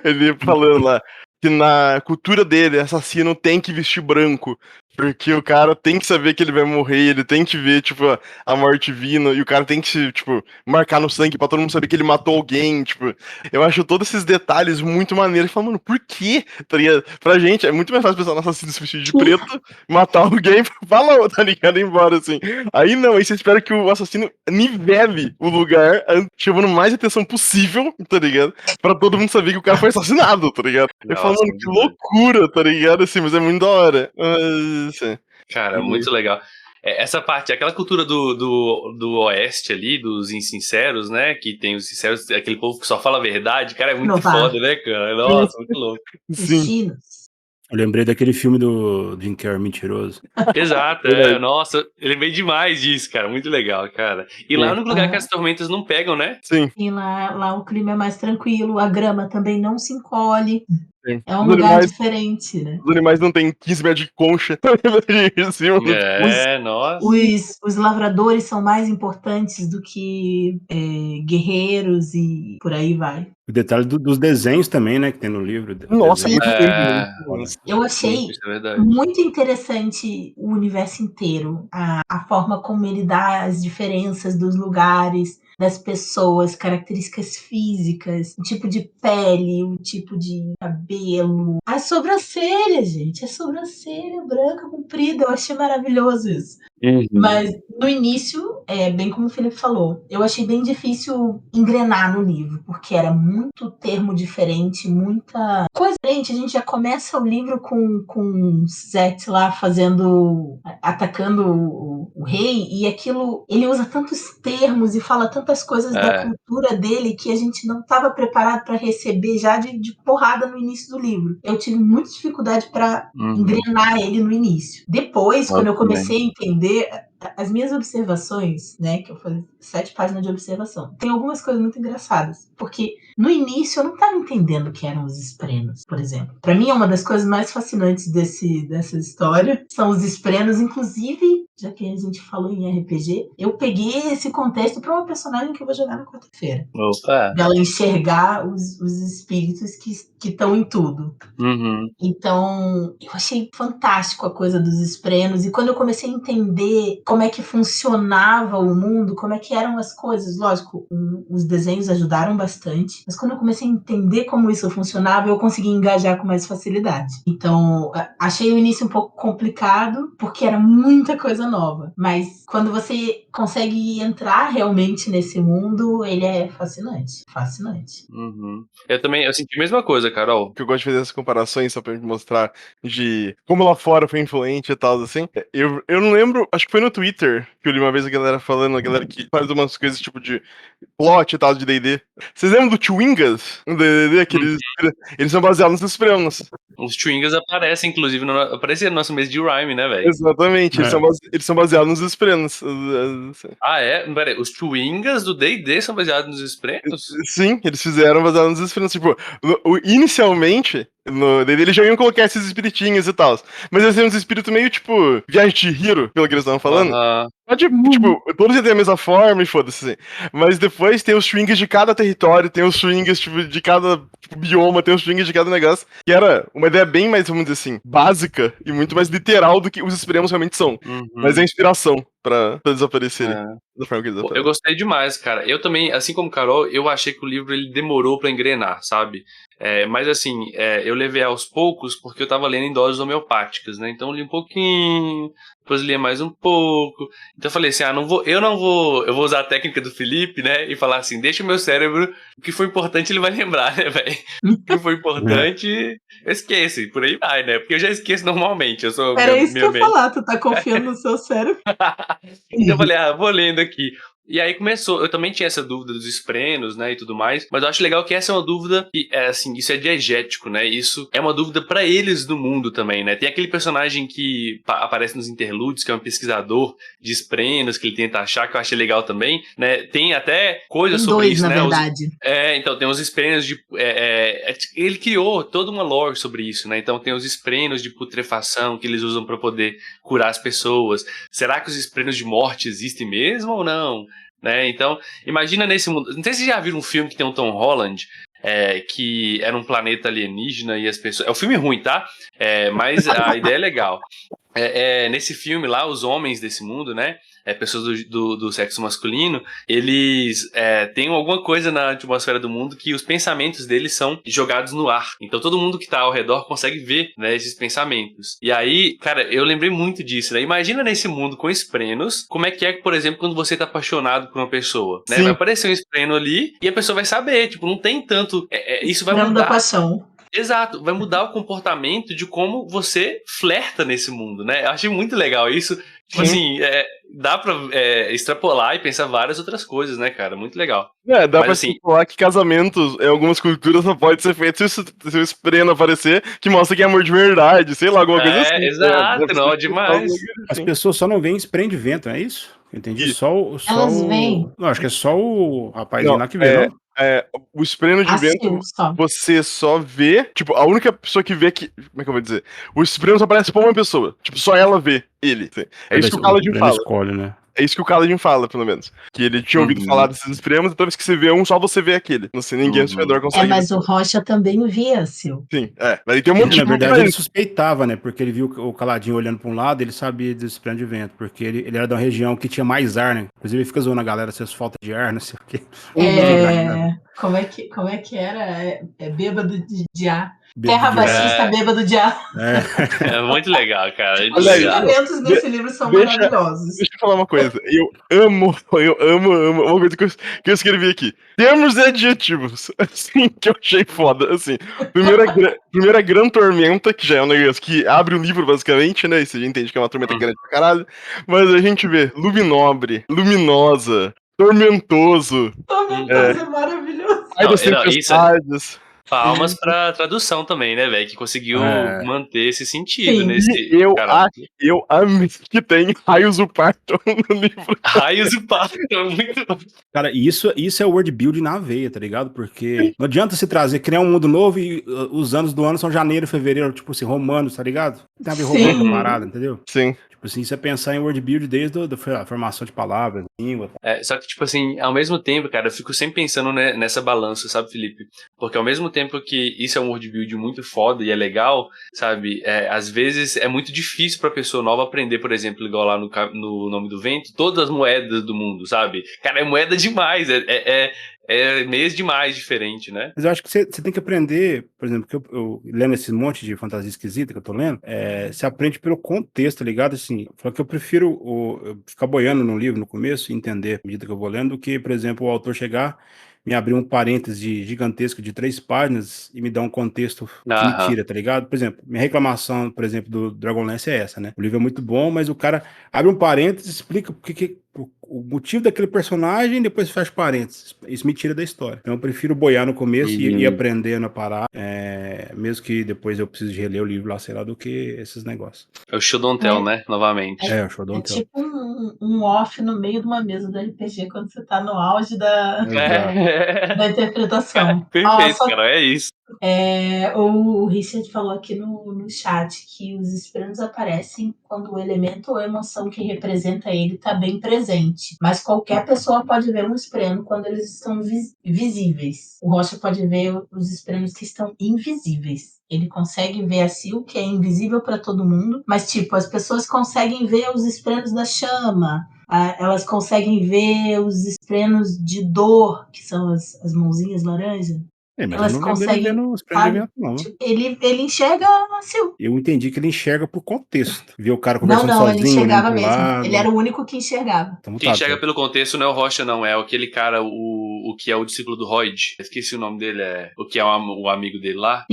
ele falando lá, que na cultura dele, assassino tem que vestir branco, porque o cara tem que saber que ele vai morrer, ele tem que ver, tipo, a morte vindo, e o cara tem que, tipo, marcar no sangue pra todo mundo saber que ele matou alguém, tipo, eu acho todos esses detalhes muito maneiros, e falo, mano, por quê? Tá ligado? Pra gente, é muito mais fácil pensar no assassino se vestir de preto, matar alguém, falou, tá ligado? Ir embora, assim. Aí não, aí você espera que o assassino nivele o lugar, chamando mais atenção possível, tá ligado? Pra todo mundo saber que o cara foi assassinado, tá ligado? Eu falo, mano, que loucura, tá ligado? Assim, mas é muito da hora. Assim, cara, muito legal. Essa parte, aquela cultura do oeste ali, dos insinceros, né? Que tem os sinceros, aquele povo que só fala a verdade, cara, é muito foda, né, cara? Nossa, muito louco. Sim. Eu lembrei daquele filme do Jim Carrey, Mentiroso. Exato, nossa, eu lembrei demais disso, cara, muito legal, cara. E lá no lugar que as tormentas não pegam, né? Sim. E lá o clima é mais tranquilo, a grama também não se encolhe. Sim. É um lugar diferente, né? Os animais não têm 15 metros de concha. Nossa. Os lavradores são mais importantes do que guerreiros e por aí vai. O detalhe dos desenhos também, né, que tem no livro. Nossa, muito Eu achei muito interessante o universo inteiro, a forma como ele dá as diferenças dos lugares, das pessoas, características físicas, o tipo de pele, o tipo de cabelo, a sobrancelha, gente, a sobrancelha branca comprida, eu achei maravilhoso isso. Mas no início, bem como o Felipe falou, eu achei bem difícil engrenar no livro, porque era muito termo diferente, muita coisa diferente. A gente já começa o livro com Zet lá atacando o rei, e aquilo, ele usa tantos termos e fala tantas coisas da cultura dele que a gente não estava preparado para receber já de porrada no início do livro. Eu tive muita dificuldade para engrenar ele no início. Depois, quando eu comecei a entender as minhas observações, né, que eu falei 7 páginas de observação, tem algumas coisas muito engraçadas, porque no início eu não estava entendendo o que eram os esprenos, por exemplo. Para mim é uma das coisas mais fascinantes dessa história, são os esprenos, inclusive, já que a gente falou em RPG, eu peguei esse contexto para uma personagem que eu vou jogar na quarta-feira. Dela enxergar os espíritos que estão em tudo. Então, eu achei fantástico a coisa dos esprenos, e quando eu comecei a entender como é que funcionava o mundo, como é que eram as coisas, lógico, os desenhos ajudaram bastante, Mas quando eu comecei a entender como isso funcionava, eu consegui engajar com mais facilidade. Então, achei o início um pouco complicado, porque era muita coisa nova. Mas quando você consegue entrar realmente nesse mundo, ele é fascinante. Fascinante. Uhum. Eu senti a mesma coisa, Carol. Que eu gosto de fazer essas comparações só pra gente mostrar de como lá fora foi influente e tal, assim. Eu não lembro, acho que foi no Twitter que eu li uma vez a galera falando, a galera que faz umas coisas tipo de plot e tal de D&D. Vocês lembram do Chewingas? No D&D, que eles são baseados nos Supremos. Os Chewingas aparecem, inclusive, aparecia no nosso mês de Rhyme, né, velho? Exatamente, eles são baseados nos Supremos. Ah, é? Peraí, os Chewingas do D&D são baseados nos Espretos? Sim, eles fizeram baseados nos Supremos. Tipo, inicialmente, no D&D eles já iam colocar esses espiritinhos e tal. Mas eles têm uns espíritos meio, tipo, Viagem de Hiro, pelo que eles estavam falando. Tipo, todos têm a mesma forma e foda-se. Assim. Mas depois tem os swings de cada território, tem os swings tipo, de cada bioma, tem os swings de cada negócio. Que era uma ideia bem mais, vamos dizer assim, básica e muito mais literal do que os Supremos realmente são. Mas é inspiração pra desaparecerem. Da forma que eles Eu gostei demais, cara. Eu também, assim como Carol, eu achei que o livro ele demorou pra engrenar, sabe? Mas assim, eu levei aos poucos porque eu tava lendo em doses homeopáticas, né? Então eu li um pouquinho, depois lia mais um pouco. Então eu falei assim, eu vou usar a técnica do Felipe, né? E falar assim, deixa o meu cérebro, o que foi importante ele vai lembrar, né, velho? O que foi importante, eu esqueço, e por aí vai, né? Porque eu já esqueço normalmente, eu sou Era isso que eu ia mente. falar, tu tá confiando no seu cérebro. Então eu falei, vou lendo aqui. E aí começou, eu também tinha essa dúvida dos esprenos, né, e tudo mais, mas eu acho legal que essa é uma dúvida que, assim, isso é diegético, né, isso é uma dúvida pra eles do mundo também, né, tem aquele personagem que aparece nos interlúdios, que é um pesquisador de esprenos, que ele tenta achar, que eu achei legal também, né, tem até coisas sobre dois, isso, na né. verdade. Então tem os esprenos de... ele criou toda uma lore sobre isso, né, então tem os esprenos de putrefação que eles usam pra poder curar as pessoas. Será que os esprenos de morte existem mesmo ou não? Né? Então, imagina nesse mundo. Não sei se vocês já viram um filme que tem um Tom Holland, que era um planeta alienígena e as pessoas. É um filme ruim, tá? Mas a ideia é legal. Nesse filme lá, os homens desse mundo, né? Pessoas do sexo masculino, eles têm alguma coisa na atmosfera do mundo que os pensamentos deles são jogados no ar. Então todo mundo que tá ao redor consegue ver, né, esses pensamentos. E aí, cara, eu lembrei muito disso, né? Imagina nesse mundo com esprenos, como é que por exemplo, quando você tá apaixonado por uma pessoa, né? Vai aparecer um espreno ali e a pessoa vai saber, tipo, não tem tanto... isso vai mudar. Da paixão. Exato, vai mudar o comportamento de como você flerta nesse mundo, né? Eu achei muito legal isso. Tipo assim, dá pra extrapolar e pensar várias outras coisas, né, cara? Muito legal. Dá mas, pra assim, falar que casamentos em algumas culturas só pode ser feito se o espreno aparecer, que mostra que é amor de verdade, sei lá, alguma coisa assim. Exato, não, demais. As pessoas só não veem espreme de vento, não é isso? Entendi. Isso. Elas veem. Não, acho que é só o rapazinho lá que vê, não? O espreno de vento, você só vê. Tipo, a única pessoa que vê que. Como é que eu vou dizer? O espreno só aparece pra uma pessoa. Tipo, só ela vê ele. É isso que o Kaladin fala. Escolhe, né? É isso que o Kaladin fala, pelo menos. Que ele tinha ouvido falar desses espremos, e toda vez que você vê um, só você vê aquele. Não sei, ninguém ao seu redor consegue. Mas o Rocha também via, Sil. Sim, Mas tem um monte de... Na verdade, ele suspeitava, né? Porque ele viu o Caladinho olhando pra um lado, ele sabia desse espremo de vento. Porque ele era de uma região que tinha mais ar, né? Inclusive, ele fica zoando a galera, se falta de ar, não sei o quê. Como é que era? Bêbado de ar. Terra baixista, bêbado de ar. Muito legal, cara. Os elementos desse livro são maravilhosos. Deixa eu falar uma coisa. Eu amo uma coisa que eu escrevi aqui. Termos e adjetivos. Assim, que eu achei foda. Assim, primeira Gran Tormenta, que já é um negócio que abre o livro, basicamente, né? E você já entende que é uma tormenta grande pra caralho. Mas a gente vê Luminobre, Luminosa, Tormentoso. Tormentoso é maravilhoso. Ai das tempestades. Palmas pra tradução também, né, velho? Que conseguiu manter esse sentido. Sim. Nesse. Eu amei que tem Raios do Parto no livro. Raios do Parto, é muito. Cara, isso é o word build na veia, tá ligado? Porque não adianta se trazer, criar um mundo novo e os anos do ano são janeiro, fevereiro, tipo assim, romanos, tá ligado? Tem a ver romano com parada, entendeu? Sim. Tipo assim, você pensar em word build desde a formação de palavras, língua. Só que, tipo assim, ao mesmo tempo, cara, eu fico sempre pensando nessa balança, sabe, Felipe? Porque ao mesmo tempo que isso é um word build muito foda e é legal, sabe? Às vezes é muito difícil pra pessoa nova aprender, por exemplo, igual lá no Nome do Vento, todas as moedas do mundo, sabe? Cara, é moeda demais. é mês demais diferente, né? Mas eu acho que você tem que aprender, por exemplo, que eu lendo esse monte de fantasia esquisita que eu tô lendo, você aprende pelo contexto, tá ligado? Assim, falo que eu prefiro eu ficar boiando no livro no começo e entender à medida que eu vou lendo, do que, por exemplo, o autor chegar, me abrir um parêntese gigantesco de 3 páginas e me dar um contexto que me Aham. tira, tá ligado? Por exemplo, minha reclamação, por exemplo, do Dragonlance é essa, né? O livro é muito bom, mas o cara abre um parêntese, explica o motivo daquele personagem e depois fecha parênteses. Isso me tira da história. Então eu prefiro boiar no começo e aprendendo a parar, mesmo que depois eu precise reler o livro lá, sei lá, do que esses negócios. É o Show Don't Tell, né? Novamente. É, o show É don't tell. tipo um off no meio de uma mesa do RPG quando você tá no auge da Exato. É. interpretação. Ó, Perfeito, só cara, é isso. o Richard falou aqui no chat que os espíritos aparecem quando o elemento ou emoção que representa ele está bem presente. Mas qualquer pessoa pode ver um espremo quando eles estão visíveis. O Rocha pode ver os espremos que estão invisíveis. Ele consegue ver a Sil, que é invisível para todo mundo, mas tipo, as pessoas conseguem ver os espremos da chama. Elas conseguem ver os esprenos de dor, que são as mãozinhas laranja. Mas eu Elas não lembro dele conseguem, vendo os prêmios de sabe? evento, não. Tipo, ele enxerga a Sil. Eu entendi que ele enxerga por contexto. Ver o cara Não, conversando não, ele sozinho, olhando enxergava pro mesmo. Ele era lado. o único que enxergava. Então Quem tá, enxerga pelo contexto não é o Rocha, não. É aquele cara, o que é o discípulo do Royd. Eu esqueci o nome dele. O que é o amigo dele lá.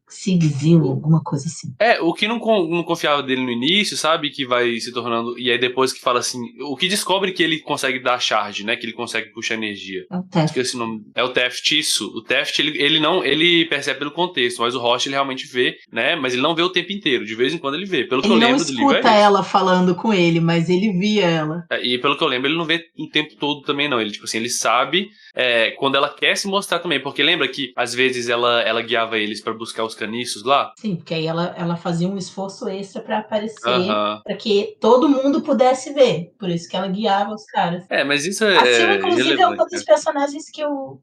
Sigzil, O- alguma coisa assim. o que não confiava dele no início, sabe? Que vai se tornando. E aí depois que fala assim. O que descobre que ele consegue dar charge, né? Que ele consegue puxar energia. É o Tef. Esqueci o nome. É o Teft, isso. O Teft, ele não. Ele percebe pelo contexto, mas o Rocha ele realmente vê, né? Mas ele não vê o tempo inteiro. De vez em quando ele vê. Pelo que eu Ele não lembro do livro, escuta é isso. ela falando com ele, mas ele via ela. E pelo que eu lembro, ele não vê o tempo todo também, não. Ele, tipo assim, ele sabe quando ela quer se mostrar também. Porque lembra que, às vezes, ela guiava eles pra buscar os caniços lá? Sim, porque aí ela fazia um esforço extra pra aparecer, Aham. pra que todo mundo pudesse ver. Por isso que ela guiava os caras. Mas isso A Sil, é inclusive, é uma irrelevante, das né? personagens que eu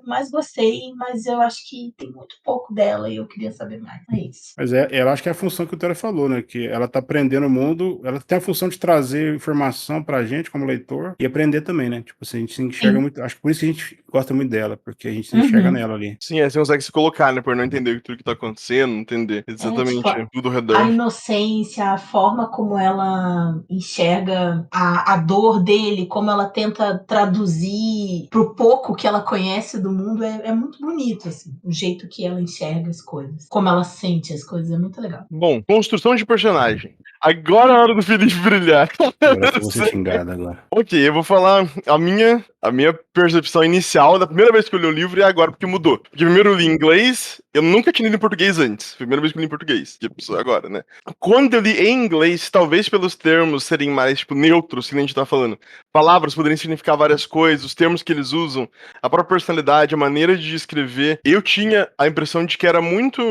mais gostei, mas eu acho que tem muito pouco dela e eu queria saber mais. É isso. Mas ela acho que é a função que o Tera falou, né? Que ela tá aprendendo o mundo, ela tem a função de trazer informação pra gente como leitor e aprender também, né? Tipo assim, a gente se enxerga Sim. muito. Acho que por isso que a gente gosta muito dela, porque a gente se enxerga nela ali. Sim, você consegue se colocar, né? Por não entender tudo que tá acontecendo, não entender Tipo, exatamente tudo ao a redor. inocência, a forma como ela enxerga a dor dele, como ela tenta traduzir pro pouco que ela conhece do mundo, é muito bonito, assim. O jeito que ela enxerga as coisas, como ela sente as coisas, é muito legal. Bom, construção de personagem. Agora é a hora do Felipe brilhar. Agora eu vou ser xingado agora. Ok, eu vou falar a minha percepção inicial da primeira vez que eu li o livro e agora porque mudou. Porque primeiro eu li em inglês, eu nunca tinha lido em português antes. Primeira vez que eu li em português, tipo, agora, né? Quando eu li em inglês, talvez pelos termos serem mais, tipo, neutros, que nem a gente tá falando. Palavras poderiam significar várias coisas, os termos que eles usam, a própria personalidade, a maneira de escrever. Eu tinha a impressão de que era muito,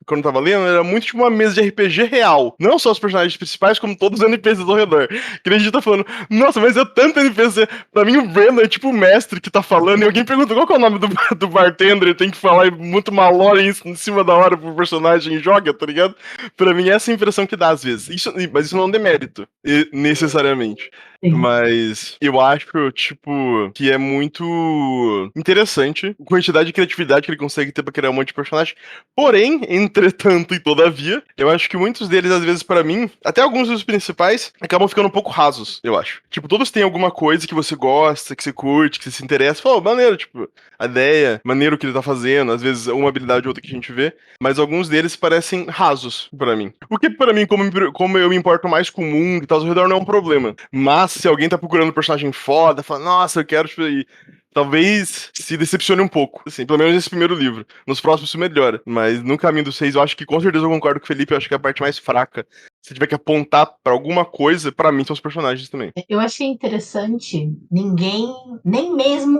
quando eu tava lendo, era muito tipo uma mesa de RPG real. Não só os personagens principais, como todos os NPCs ao redor. Que nem a gente tá falando, nossa, mas é tanto NPC. Pra mim, o Brandon é tipo o mestre que tá falando, e alguém pergunta qual que é o nome do bartender, ele tem que falar muito uma lore em cima da hora pro personagem e joga, tá ligado? Pra mim, essa é a impressão que dá às vezes. Mas isso não é um demérito, necessariamente. Sim. Mas eu acho, tipo, que é muito interessante a quantidade de criatividade que ele consegue ter pra criar um monte de personagem. Porém, entretanto e todavia, eu acho que muitos deles, às vezes, pra mim, até alguns dos principais, acabam ficando um pouco rasos, eu acho. Tipo, todos têm alguma coisa que você gosta, que você curte, que você se interessa. Pô, maneiro, tipo, a ideia, maneiro o que ele tá fazendo, às vezes uma habilidade ou outra que a gente vê, mas alguns deles parecem rasos pra mim. O que pra mim, como eu me importo mais com o mundo e tal, ao redor não é um problema. Mas se alguém tá procurando um personagem foda, fala, nossa, eu quero, tipo, e talvez se decepcione um pouco, assim, pelo menos nesse primeiro livro. Nos próximos isso melhora, mas no caminho dos 6 eu acho que com certeza eu concordo com o Felipe, eu acho que é a parte mais fraca. Se tiver que apontar pra alguma coisa, pra mim são os personagens também. Eu achei interessante, ninguém, nem mesmo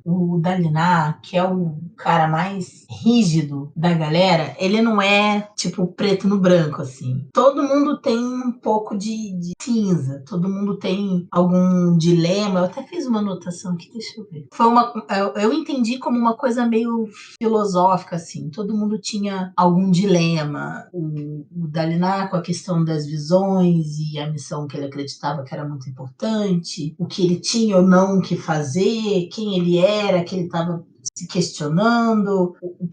o Dalinar, que é o cara mais rígido da galera, ele não é tipo preto no branco, assim. Todo mundo tem um pouco de cinza, todo mundo tem algum dilema. Eu até fiz uma anotação aqui, deixa eu ver. Eu entendi como uma coisa meio filosófica, assim. Todo mundo tinha algum dilema. O Dalinar com a questão das visões e a missão que ele acreditava que era muito importante, o que ele tinha ou não que fazer, quem ele era, que ele estava se questionando, o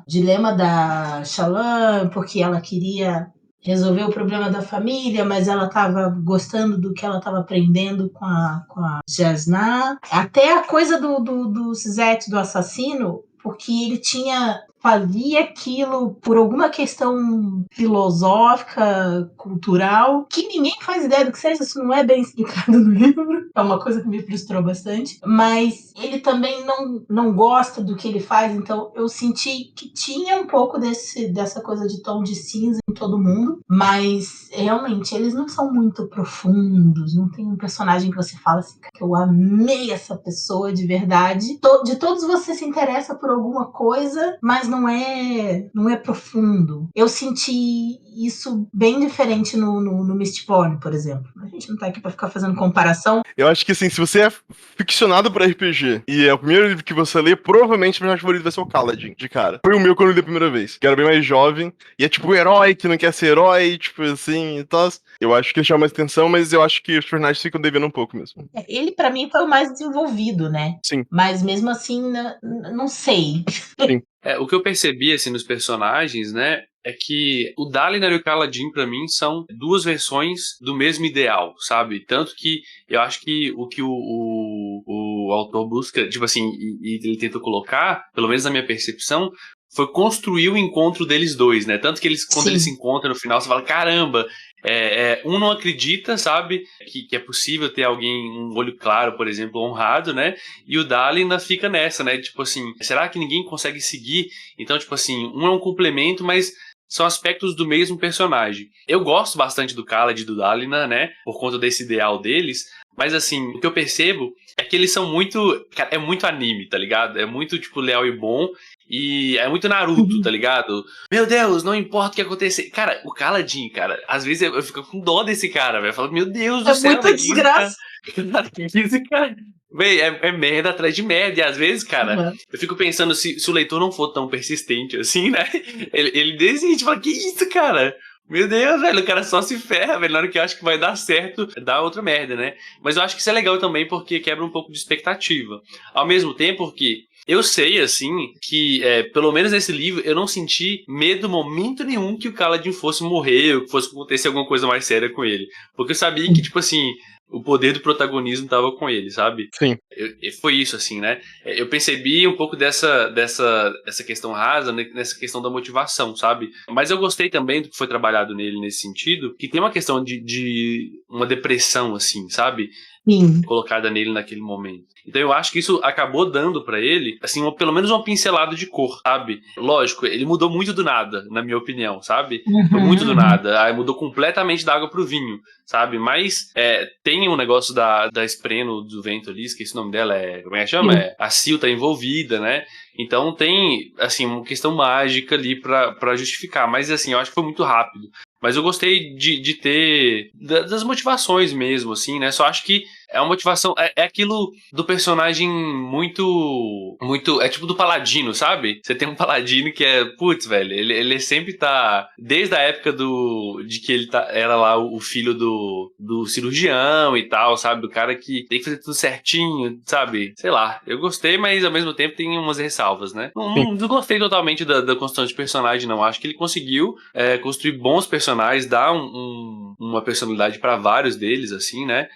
dilema da Shallan, porque ela queria resolver o problema da família, mas ela estava gostando do que ela estava aprendendo com a Jasnah. Até a coisa do Suzette, do assassino, porque ele fazia aquilo por alguma questão filosófica, cultural, que ninguém faz ideia do que seja, isso não é bem explicado no livro, é uma coisa que me frustrou bastante, mas ele também não gosta do que ele faz, então eu senti que tinha um pouco dessa coisa de tom de cinza em todo mundo, mas realmente eles não são muito profundos, não tem um personagem que você fala assim, que eu amei essa pessoa de verdade. De todos você se interessa por alguma coisa, mas não é profundo. Eu senti isso bem diferente no Mistborn, por exemplo. A gente não tá aqui pra ficar fazendo comparação. Eu acho que assim, se você é ficcionado por RPG e é o primeiro livro que você lê, provavelmente o personagem favorito vai ser o Kaladin, de cara. Foi o meu quando eu li a primeira vez, que era bem mais jovem, e é tipo o herói que não quer ser herói, tipo assim, e tal. Eu acho que ele chama mais atenção, mas eu acho que os personagens ficam devendo um pouco mesmo. Ele, pra mim, foi o mais desenvolvido, né? Sim. Mas mesmo assim, não sei. Sim. O que eu percebi, assim, nos personagens, né, é que o Dalinar e o Kaladin, pra mim, são duas versões do mesmo ideal, sabe? Tanto que eu acho que o que o autor busca, tipo assim, e ele tentou colocar, pelo menos na minha percepção, foi construir o encontro deles dois, né? Tanto que quando eles se encontram no final, você fala, caramba, um não acredita, sabe, que é possível ter alguém, um olho claro, por exemplo, honrado, né? E o Dalinar fica nessa, né? Tipo assim, será que ninguém consegue seguir? Então, tipo assim, um é um complemento, mas são aspectos do mesmo personagem. Eu gosto bastante do Khalad e do Dalinar, né? Por conta desse ideal deles. Mas, assim, o que eu percebo é que eles são muito... É muito anime, tá ligado? É muito, tipo, leal e bom. E é muito Naruto, tá ligado? Meu Deus, não importa o que acontecer. Cara, o Kaladin, cara, às vezes eu fico com dó desse cara, velho. Eu falo, meu Deus do céu. É muita desgraça. Esse cara... Véi, é merda atrás de merda. E às vezes, cara, eu fico pensando se o leitor não for tão persistente assim, né? Ele desiste, fala, que isso, cara? Meu Deus, velho, o cara só se ferra, velho. Na hora que eu acho que vai dar certo, dá outra merda, né? Mas eu acho que isso é legal também porque quebra um pouco de expectativa. Ao mesmo tempo que eu sei, assim, que pelo menos nesse livro eu não senti medo momento nenhum que o Kaladin fosse morrer ou que fosse acontecer alguma coisa mais séria com ele. Porque eu sabia que, tipo assim, o poder do protagonismo tava com ele, sabe? Sim. Foi isso, assim, né? Eu percebi um pouco dessa questão rasa, né? Nessa questão da motivação, sabe? Mas eu gostei também do que foi trabalhado nele nesse sentido, que tem uma questão de uma depressão, assim, sabe? Sim. Colocada nele naquele momento. Então eu acho que isso acabou dando pra ele, assim, pelo menos uma pincelada de cor, sabe? Lógico, ele mudou muito do nada, na minha opinião, sabe? Foi muito do nada. Aí mudou completamente da água pro vinho, sabe? Mas tem um negócio da Espreno do vento ali, esqueci o nome dela, como é que chama? A Sil tá envolvida, né? Então tem, assim, uma questão mágica ali pra justificar. Mas, assim, eu acho que foi muito rápido. Mas eu gostei de ter das motivações mesmo, assim, né? Só acho que é uma motivação, é aquilo do personagem muito, é tipo do Paladino, sabe? Você tem um Paladino que putz, velho, ele sempre tá, desde a época de que ele era lá o filho do cirurgião e tal, sabe? Do cara que tem que fazer tudo certinho, sabe? Sei lá, eu gostei, mas ao mesmo tempo tem umas ressalvas, né? Não gostei totalmente da construção de personagem, não. Acho que ele conseguiu construir bons personagens, dar uma personalidade pra vários deles, assim, né?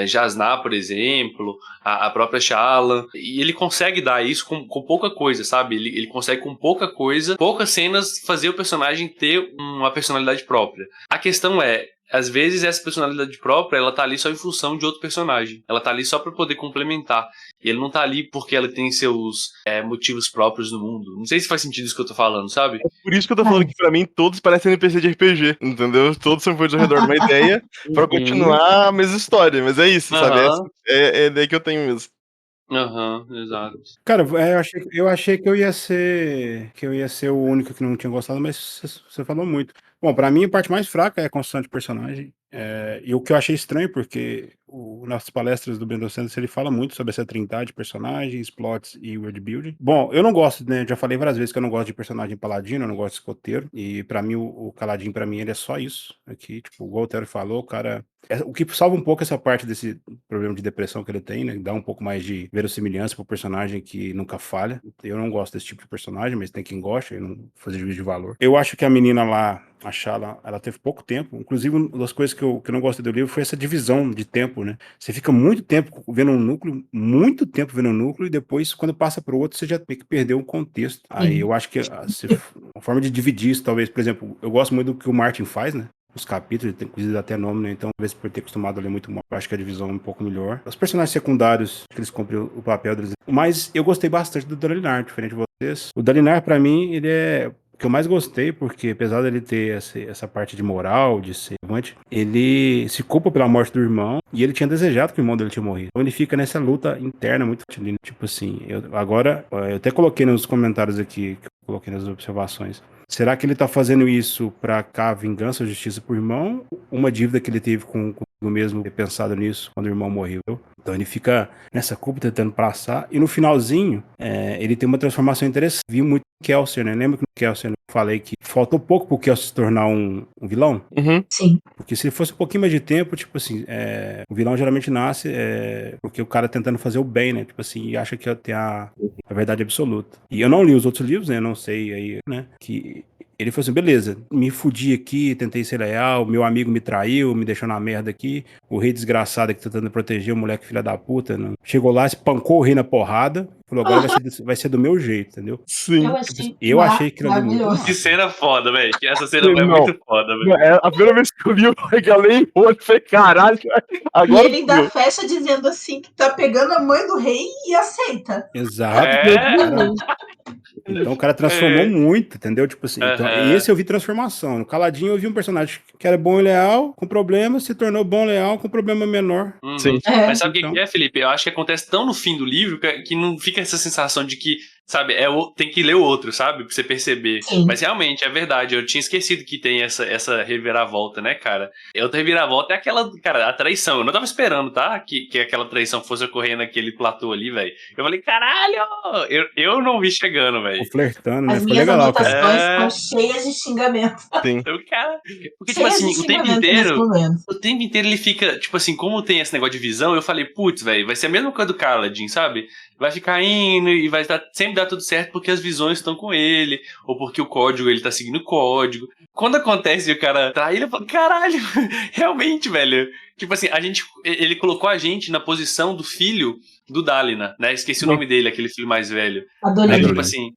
Jasnah, por exemplo, a própria Shallan, e ele consegue dar isso com pouca coisa, sabe? Ele consegue com pouca coisa, poucas cenas, fazer o personagem ter uma personalidade própria. A questão às vezes essa personalidade própria, ela tá ali só em função de outro personagem. Ela tá ali só pra poder complementar. E ele não tá ali porque ela tem seus motivos próprios no mundo. Não sei se faz sentido isso que eu tô falando, sabe? Por isso que eu tô falando que pra mim todos parecem NPC de RPG, entendeu? Todos são feitos ao redor de uma ideia pra continuar a mesma história. Mas é isso, sabe? É daí que eu tenho mesmo. Exato. Cara, eu achei que eu ia ser o único que não tinha gostado, mas você falou muito. Bom, pra mim a parte mais fraca é a construção de personagem. E o que eu achei estranho, porque nas palestras do Brandon Sanderson, ele fala muito sobre essa trindade de personagens, plots e world building. Bom, eu não gosto, né? Já falei várias vezes que eu não gosto de personagem paladino, eu não gosto de escoteiro. E pra mim, o Kaladin, pra mim, ele é só isso. Aqui, tipo, o Walter falou, o cara. O que salva um pouco essa parte desse problema de depressão que ele tem, né? Dá um pouco mais de verossimilhança pro personagem que nunca falha. Eu não gosto desse tipo de personagem, mas tem quem gosta, e não fazer juízo de valor. Eu acho que a menina lá, a Shala, ela teve pouco tempo. Inclusive, uma das coisas que eu não gostei do livro foi essa divisão de tempo, né? Você fica muito tempo vendo um núcleo, muito tempo vendo um núcleo, e depois, quando passa para o outro, você já tem que perder o contexto. Aí eu acho que uma forma de dividir isso, talvez, por exemplo, eu gosto muito do que o Martin faz, né? Os capítulos, ele tem inclusive até nome, né? Então, talvez por ter acostumado a ler muito mal, eu acho que a divisão é um pouco melhor. Os personagens secundários, que eles cumprem o papel deles. Mas eu gostei bastante do Dalinar, diferente de vocês. O Dalinar, pra mim, ele é o que eu mais gostei, porque apesar dele ter essa parte de moral, de ser avante, ele se culpa pela morte do irmão e ele tinha desejado que o irmão dele tinha morrido. Então ele fica nessa luta interna muito forte, tipo assim, eu até coloquei nos comentários aqui, que eu coloquei nas observações. Será que ele tá fazendo isso pra cá vingança ou justiça pro irmão? Uma dívida que ele teve com o mesmo ter pensado nisso quando o irmão morreu? Então ele fica nessa culpa tentando passar. E no finalzinho, ele tem uma transformação interessante. Vi muito Kelsier, né? Lembra que no Kelsier eu falei que faltou pouco pro Kelsier se tornar um vilão? Uhum. Sim. Porque se fosse um pouquinho mais de tempo, tipo assim, o vilão geralmente nasce porque o cara tentando fazer o bem, né? Tipo assim, e acha que tem a verdade absoluta. E eu não li os outros livros, né? Eu não sei aí, né? Que ele falou assim, beleza, me fudi aqui, tentei ser leal, meu amigo me traiu, me deixou na merda aqui, o rei desgraçado aqui tentando proteger o moleque filha da puta, né? Chegou lá, espancou o rei na porrada, falou, agora vai ser do meu jeito, entendeu? Sim. Eu achei, Eu achei aquilo ali muito maravilhoso. Que massa. cena foda, velho. Essa cena foi Não. muito foda, velho. É a primeira vez que eu li, eu regalei o olho e falei, caralho, E agora ele ainda fecha dizendo assim que tá pegando a mãe do rei e aceita. Exato. É. Então o cara transformou muito, entendeu? Tipo assim, então, Aham. esse eu vi transformação. No Caladinho eu vi um personagem que era bom e leal, com problema, se tornou bom e leal, com problema menor. Uhum. Sim. Mas sabe o Então. que é, Felipe? Eu acho que acontece tão no fim do livro que não fica essa sensação de que, sabe, tem que ler o outro, sabe? Pra você perceber. Sim. Mas realmente, é verdade. Eu tinha esquecido que tem essa reviravolta, né, cara? E outra reviravolta é aquela, cara, a traição. Eu não tava esperando, tá? Que aquela traição fosse ocorrer naquele platô ali, velho. Eu falei, caralho! Eu não vi chegando, velho. Ficou flertando, né? As Ficou minhas legal, cara. anotações estão cheias de xingamentos. Sim. Cara, porque, tipo Cheias assim, de o tempo xingamento nesse inteiro. momento. O tempo inteiro ele fica, tipo assim, como tem esse negócio de visão, eu falei, putz, velho, vai ser a mesma coisa do Kaladin, sabe? Vai ficar indo e sempre dar tudo certo porque as visões estão com ele, ou porque o código, ele tá seguindo o código. Quando acontece e o cara trai ele, eu falo, caralho, realmente, velho. Tipo assim, ele colocou a gente na posição do filho do Dalina, né? Esqueci o nome dele, aquele filho mais velho. Adolescente. Aí, tipo assim,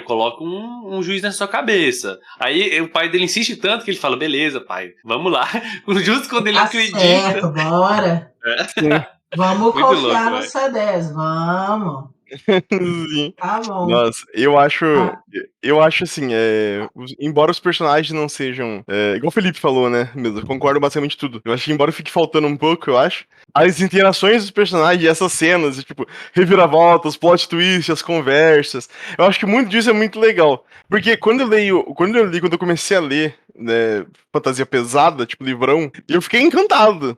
coloca um juiz na sua cabeça. Aí o pai dele insiste tanto que ele fala, beleza, pai, vamos lá. Justo quando ele acredita. Certo, bora. Vamos Muito confiar louco, no C10, vamos. Sim. Tá bom. Nossa, eu acho assim, embora os personagens não sejam, igual o Felipe falou, né, mesmo, eu concordo basicamente tudo. Eu acho que embora fique faltando um pouco, eu acho, as interações dos personagens, essas cenas, tipo, reviravoltas, plot twist, as conversas, eu acho que muito disso é muito legal. Porque quando eu comecei a ler, né, fantasia pesada, tipo livrão, eu fiquei encantado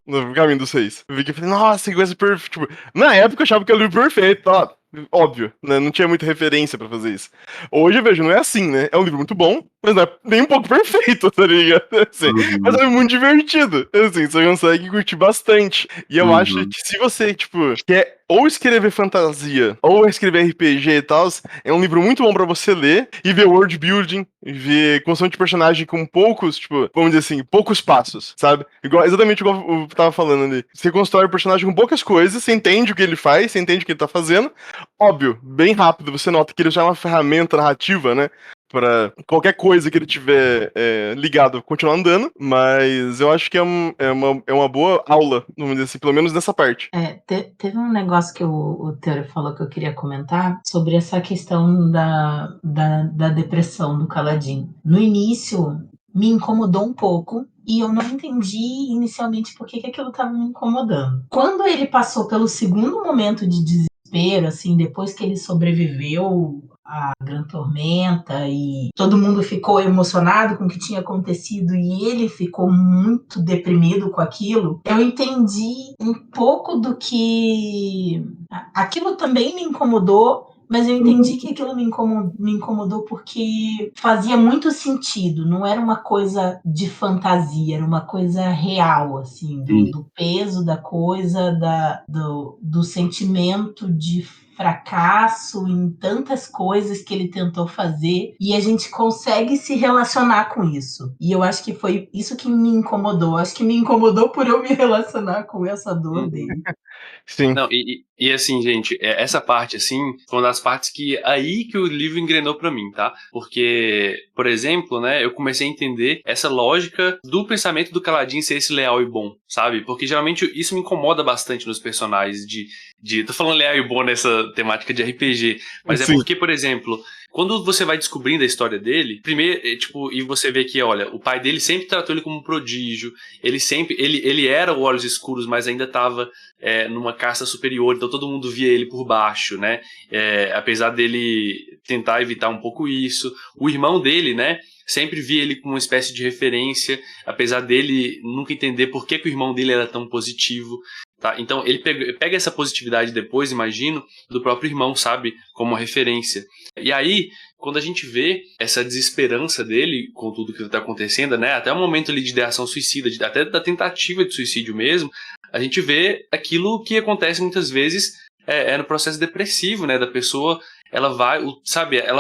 no Caminho dos Seis. Eu falei, nossa, que coisa perfeita. Tipo, na época eu achava que era o livro perfeito, tá? Óbvio, né? Não tinha muita referência pra fazer isso. Hoje eu vejo, não é assim, né? É um livro muito bom, mas não é nem um pouco perfeito, tá ligado? Assim, mas é muito divertido. Assim, você consegue curtir bastante. E eu acho que se você, tipo, quer ou escrever fantasia, ou escrever RPG e tal, é um livro muito bom pra você ler e ver world building, e ver construção de personagem com poucos, tipo, vamos dizer assim, poucos passos, sabe? Exatamente igual eu tava falando ali. Você constrói o personagem com poucas coisas, você entende o que ele faz, você entende o que ele tá fazendo. Óbvio, bem rápido, você nota que ele já é uma ferramenta narrativa, né? Pra qualquer coisa que ele tiver ligado continuar andando, mas eu acho que é uma boa aula, vamos dizer assim, pelo menos nessa parte. Teve um negócio que o Theory falou que eu queria comentar sobre essa questão da depressão do Kaladin. No início, me incomodou um pouco e eu não entendi inicialmente por que aquilo estava me incomodando. Quando ele passou pelo segundo momento de desespero, assim, depois que ele sobreviveu a Gran Tormenta e todo mundo ficou emocionado com o que tinha acontecido e ele ficou muito deprimido com aquilo, eu entendi um pouco do que aquilo também me incomodou, mas eu entendi que aquilo me incomodou porque fazia muito sentido, não era uma coisa de fantasia, era uma coisa real, assim, do peso da coisa, do sentimento de fracasso em tantas coisas que ele tentou fazer e a gente consegue se relacionar com isso. E eu acho que foi isso que me incomodou. Acho que me incomodou por eu me relacionar com essa dor dele. Sim. Não, e assim, gente, essa parte, assim, foi uma das partes que aí que o livro engrenou pra mim, tá? Porque, por exemplo, né, eu comecei a entender essa lógica do pensamento do Kaladin ser esse leal e bom, sabe? Porque geralmente isso me incomoda bastante nos personagens tô falando leal e bom nessa temática de RPG, mas Sim. é porque, por exemplo, quando você vai descobrindo a história dele, primeiro, tipo, e você vê que, olha, o pai dele sempre tratou ele como um prodígio, ele era o Olhos Escuros, mas ainda tava numa casta superior, então todo mundo via ele por baixo, né? Apesar dele tentar evitar um pouco isso. O irmão dele, né? Sempre via ele como uma espécie de referência, apesar dele nunca entender por que o irmão dele era tão positivo. Tá? Então ele pega essa positividade depois, imagino, do próprio irmão, sabe? Como uma referência. E aí, quando a gente vê essa desesperança dele com tudo que está acontecendo, né? Até o momento ali de ideação suicida, até da tentativa de suicídio mesmo, a gente vê aquilo que acontece muitas vezes no processo depressivo, né? Da pessoa, ela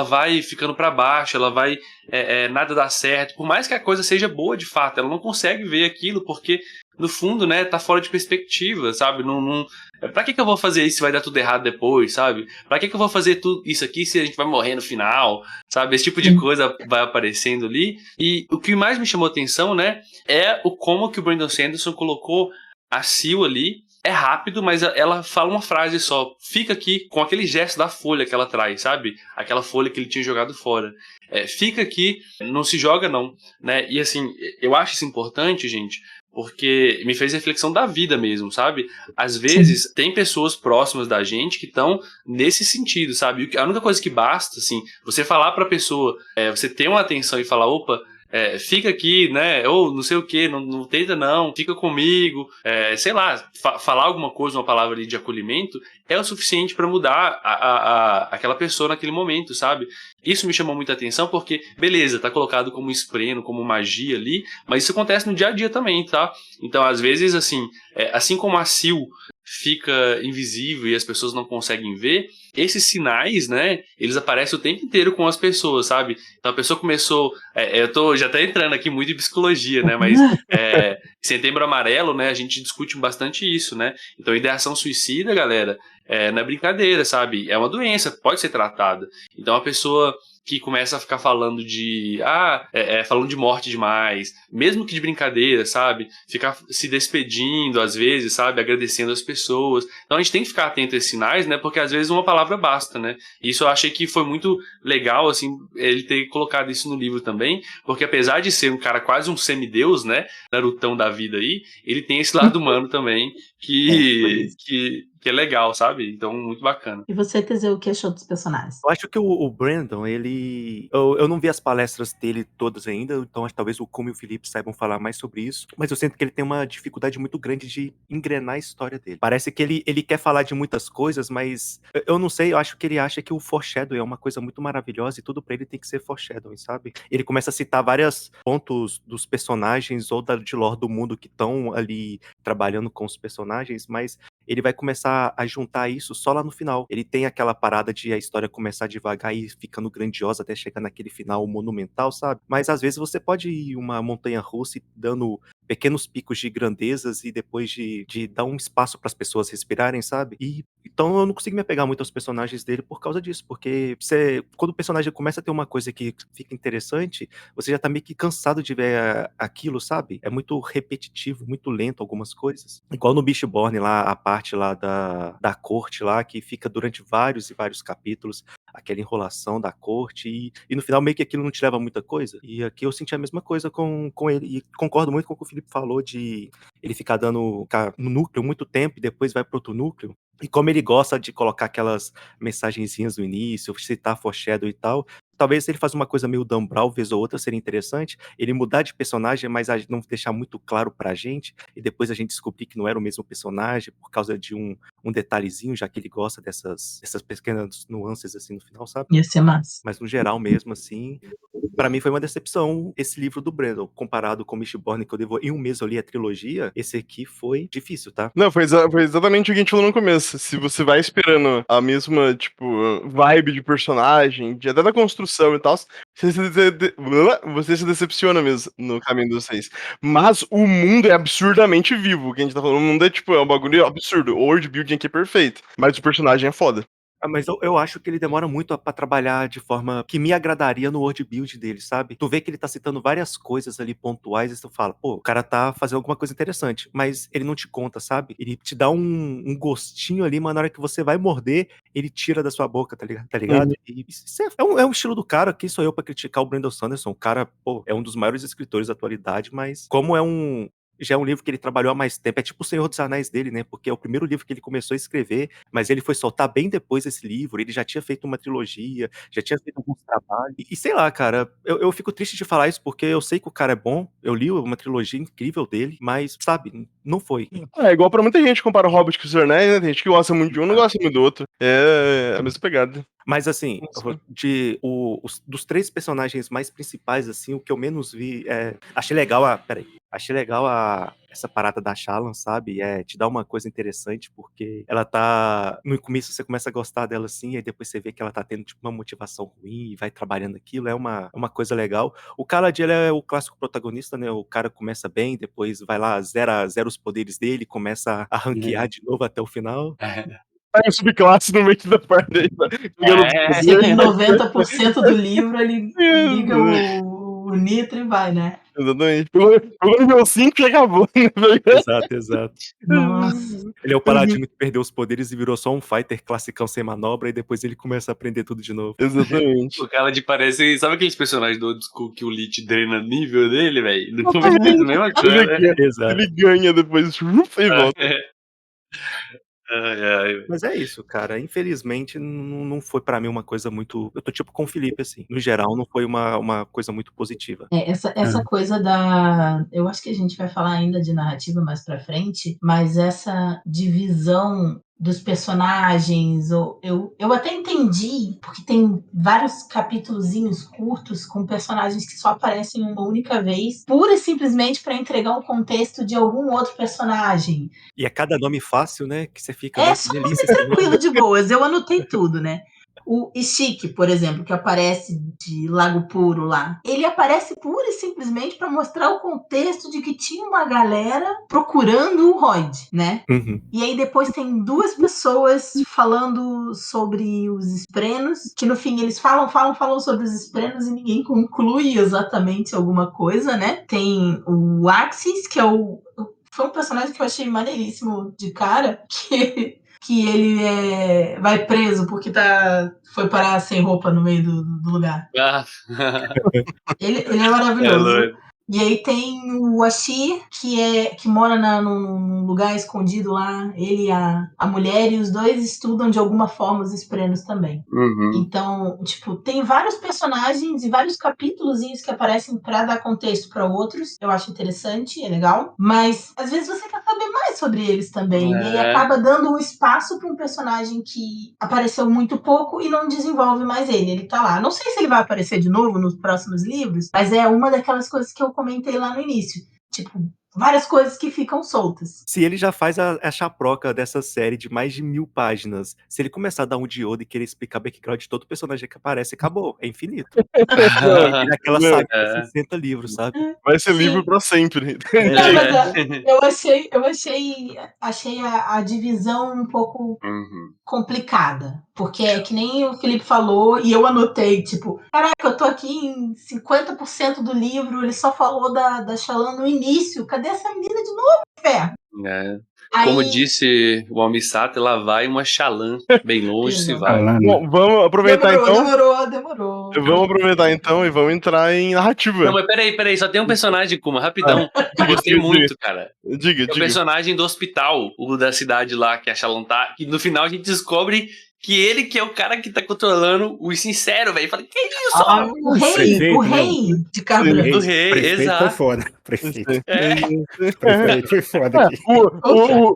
vai ficando para baixo, ela vai nada dá certo, por mais que a coisa seja boa de fato, ela não consegue ver aquilo porque no fundo, né, tá fora de perspectiva, sabe? Pra que eu vou fazer isso se vai dar tudo errado depois, sabe? Pra que eu vou fazer tudo isso aqui se a gente vai morrer no final, sabe? Esse tipo de coisa vai aparecendo ali. E o que mais me chamou a atenção, né, é o como que o Brandon Sanderson colocou a Sil ali. É rápido, mas ela fala uma frase só. Fica aqui com aquele gesto da folha que ela traz, sabe? Aquela folha que ele tinha jogado fora. Fica aqui, não se joga não, né? E assim, eu acho isso importante, gente, porque me fez reflexão da vida mesmo, sabe? Às vezes, tem pessoas próximas da gente que estão nesse sentido, sabe? A única coisa que basta, assim, você falar pra pessoa, você ter uma atenção e falar, opa, fica aqui, né? Ou não sei o que, não tenta não, fica comigo, sei lá, falar alguma coisa, uma palavra ali de acolhimento, é o suficiente para mudar aquela pessoa naquele momento, sabe? Isso me chamou muita atenção porque, beleza, tá colocado como espreno, como magia ali, mas isso acontece no dia a dia também, tá? Então, às vezes, assim como a Sil fica invisível e as pessoas não conseguem ver, esses sinais, né, eles aparecem o tempo inteiro com as pessoas, sabe? Então a pessoa começou, já tá entrando aqui muito em psicologia, né, mas Setembro Amarelo, né, a gente discute bastante isso, né? Então ideação suicida, galera, não é brincadeira, sabe? É uma doença, pode ser tratada. Então a pessoa que começa a ficar falando falando de morte demais, mesmo que de brincadeira, sabe? Ficar se despedindo às vezes, sabe? Agradecendo as pessoas. Então a gente tem que ficar atento a esses sinais, né? Porque às vezes uma palavra basta, né? E isso eu achei que foi muito legal, assim, ele ter colocado isso no livro também, porque apesar de ser um cara quase um semideus, né? Narutão da vida aí, ele tem esse lado humano também que é legal, sabe? Então, muito bacana. E você, Teseu, o que achou dos personagens? Eu acho que o Brandon, ele... Eu não vi as palestras dele todas ainda, então acho que talvez o Kume e o Felipe saibam falar mais sobre isso, mas eu sinto que ele tem uma dificuldade muito grande de engrenar a história dele. Parece que ele quer falar de muitas coisas, mas eu não sei, eu acho que ele acha que o foreshadowing é uma coisa muito maravilhosa e tudo pra ele tem que ser foreshadowing, sabe? Ele começa a citar vários pontos dos personagens ou de lore do mundo que estão ali trabalhando com os personagens, mas ele vai começar a juntar isso só lá no final. Ele tem aquela parada de a história começar devagar e ficando grandiosa até chegar naquele final monumental, sabe? Mas às vezes você pode ir uma montanha russa dando pequenos picos de grandezas e depois de dar um espaço para as pessoas respirarem, sabe? E então eu não consigo me apegar muito aos personagens dele por causa disso, porque quando o personagem começa a ter uma coisa que fica interessante, você já tá meio que cansado de ver aquilo, sabe? É muito repetitivo, muito lento algumas coisas. Igual no Mistborn lá, a parte lá da corte lá, que fica durante vários e vários capítulos, aquela enrolação da corte, e no final meio que aquilo não te leva a muita coisa. E aqui eu senti a mesma coisa com ele, e concordo muito com o que o Felipe falou de ele ficar no núcleo muito tempo e depois vai para outro núcleo. E como ele gosta de colocar aquelas mensagenzinhas no início, citar foreshadow e tal, talvez se ele faz uma coisa meio Dan Brown, vez ou outra, seria interessante. Ele mudar de personagem, mas não deixar muito claro pra gente, e depois a gente descobrir que não era o mesmo personagem por causa de um detalhezinho, já que ele gosta dessas pequenas nuances assim no final, sabe? Ia ser massa. Mas no geral mesmo, assim, pra mim foi uma decepção esse livro do Brandon. Comparado com o Mistborn, que eu devo em um mês eu li a trilogia, esse aqui foi difícil, tá? Não, foi exatamente o que a gente falou no começo. Se você vai esperando a mesma, tipo, vibe de personagem, até da construção e tal, você se decepciona mesmo no Caminho dos Reis. Mas o mundo é absurdamente vivo. O que a gente tá falando, o mundo é, tipo, é um bagulho absurdo. O world building aqui é perfeito. Mas o personagem é foda. Mas eu acho que ele demora muito pra trabalhar de forma que me agradaria no world build dele, sabe? Tu vê que ele tá citando várias coisas ali pontuais e tu fala, pô, o cara tá fazendo alguma coisa interessante, mas ele não te conta, sabe? Ele te dá um gostinho ali, mas na hora que você vai morder, ele tira da sua boca, tá ligado? E isso é um estilo do cara, quem sou eu pra criticar o Brandon Sanderson? O cara, pô, é um dos maiores escritores da atualidade, mas como já é um livro que ele trabalhou há mais tempo. É tipo o Senhor dos Anéis dele, né? Porque é o primeiro livro que ele começou a escrever, mas ele foi soltar bem depois desse livro. Ele já tinha feito uma trilogia, já tinha feito alguns trabalhos. E sei lá, cara, eu fico triste de falar isso porque eu sei que o cara é bom. Eu li uma trilogia incrível dele, mas, sabe, não foi. É igual pra muita gente compara o Hobbit com o Senhor dos Anéis, né? Tem gente que gosta muito de um, não gosta muito do outro. É a mesma pegada. Mas assim, dos 3 personagens mais principais, assim, o que eu menos vi achei legal essa parada da Shallan, sabe? Te dá uma coisa interessante, porque ela tá. No começo você começa a gostar dela assim, e aí depois você vê que ela tá tendo tipo, uma motivação ruim e vai trabalhando aquilo, é uma coisa legal. O Kaladin é o clássico protagonista, né? O cara começa bem, depois vai lá, zera os poderes dele, começa a ranquear de novo até o final. Tá em subclasse no meio da parte aí, tá? Em 90% do livro ele liga o nitro e vai, né? Exatamente. Pegou nível 5 e acabou, né? Exato. Nossa. Ele é o paladino que perdeu os poderes e virou só um fighter classicão sem manobra, e depois ele começa a aprender tudo de novo. Exatamente. O cara de parece. Sabe aqueles personagens do Old School que o Lich drena nível dele, velho? No começo é a mesma coisa, né? Exato. Ele ganha depois e volta. Ai. Mas é isso, cara. Infelizmente, não foi pra mim uma coisa muito. Eu tô tipo com o Felipe, assim. No geral, não foi uma coisa muito positiva. Essa coisa da. Eu acho que a gente vai falar ainda de narrativa mais pra frente, mas essa divisão dos personagens, eu até entendi, porque tem vários capítulozinhos curtos com personagens que só aparecem uma única vez, pura e simplesmente para entregar um contexto de algum outro personagem. E é cada nome fácil, né? Que você fica. Só pra ser tranquilo, de boas. Eu anotei tudo, né? O Ishik, por exemplo, que aparece de Lago Puro lá, ele aparece pura e simplesmente para mostrar o contexto de que tinha uma galera procurando o Royd, né? Uhum. E aí depois tem 2 pessoas falando sobre os Esprenos, que no fim eles falam sobre os Esprenos e ninguém conclui exatamente alguma coisa, né? Tem o Axis, que foi um personagem que eu achei maneiríssimo de cara, que ele vai preso porque foi parar sem roupa no meio do lugar. Ele é maravilhoso. E aí tem o Ashir, que mora num lugar escondido lá. Ele e a mulher, e os dois estudam de alguma forma os Esprenos também. Uhum. Então, tipo, tem vários personagens e vários capítulozinhos que aparecem pra dar contexto pra outros. Eu acho interessante, é legal. Mas, às vezes, você quer saber mais sobre eles também. E aí acaba dando um espaço pra um personagem que apareceu muito pouco e não desenvolve mais ele. Ele tá lá. Não sei se ele vai aparecer de novo nos próximos livros, mas é uma daquelas coisas que eu comentei lá no início. Tipo, várias coisas que ficam soltas. Se ele já faz a chaproca dessa série de mais de 1000 páginas, se ele começar a dar um diodo e querer explicar o background de todo personagem que aparece, acabou. É infinito. É aquela saga de 60 livros, sabe? Vai ser livro pra sempre. Não, mas eu achei a divisão um pouco complicada. Porque é que nem o Felipe falou, e eu anotei, tipo, caraca, eu tô aqui em 50% do livro, ele só falou da Shallan no início. Cadê essa menina de novo, fé? É. Como Aí, disse o Almissato, lá vai uma Xalã, bem longe se Exato. vai. Falando. Bom, vamos aproveitar demorou. Vamos aproveitar então e vamos entrar em narrativa. Não, mas peraí, só tem um personagem, Kuma, rapidão. Eu gostei Diga, muito, cara. Diga, É o diga. personagem do hospital, o da cidade lá, que é a Xalã tá, que no final a gente descobre que ele que é o cara que tá controlando o sincero, velho. Fala, que isso? O rei Prefeito, né? de Cabra. Do rei, Prefeito foi exato. foda. Prefeito. É. Prefeito foi foda aqui.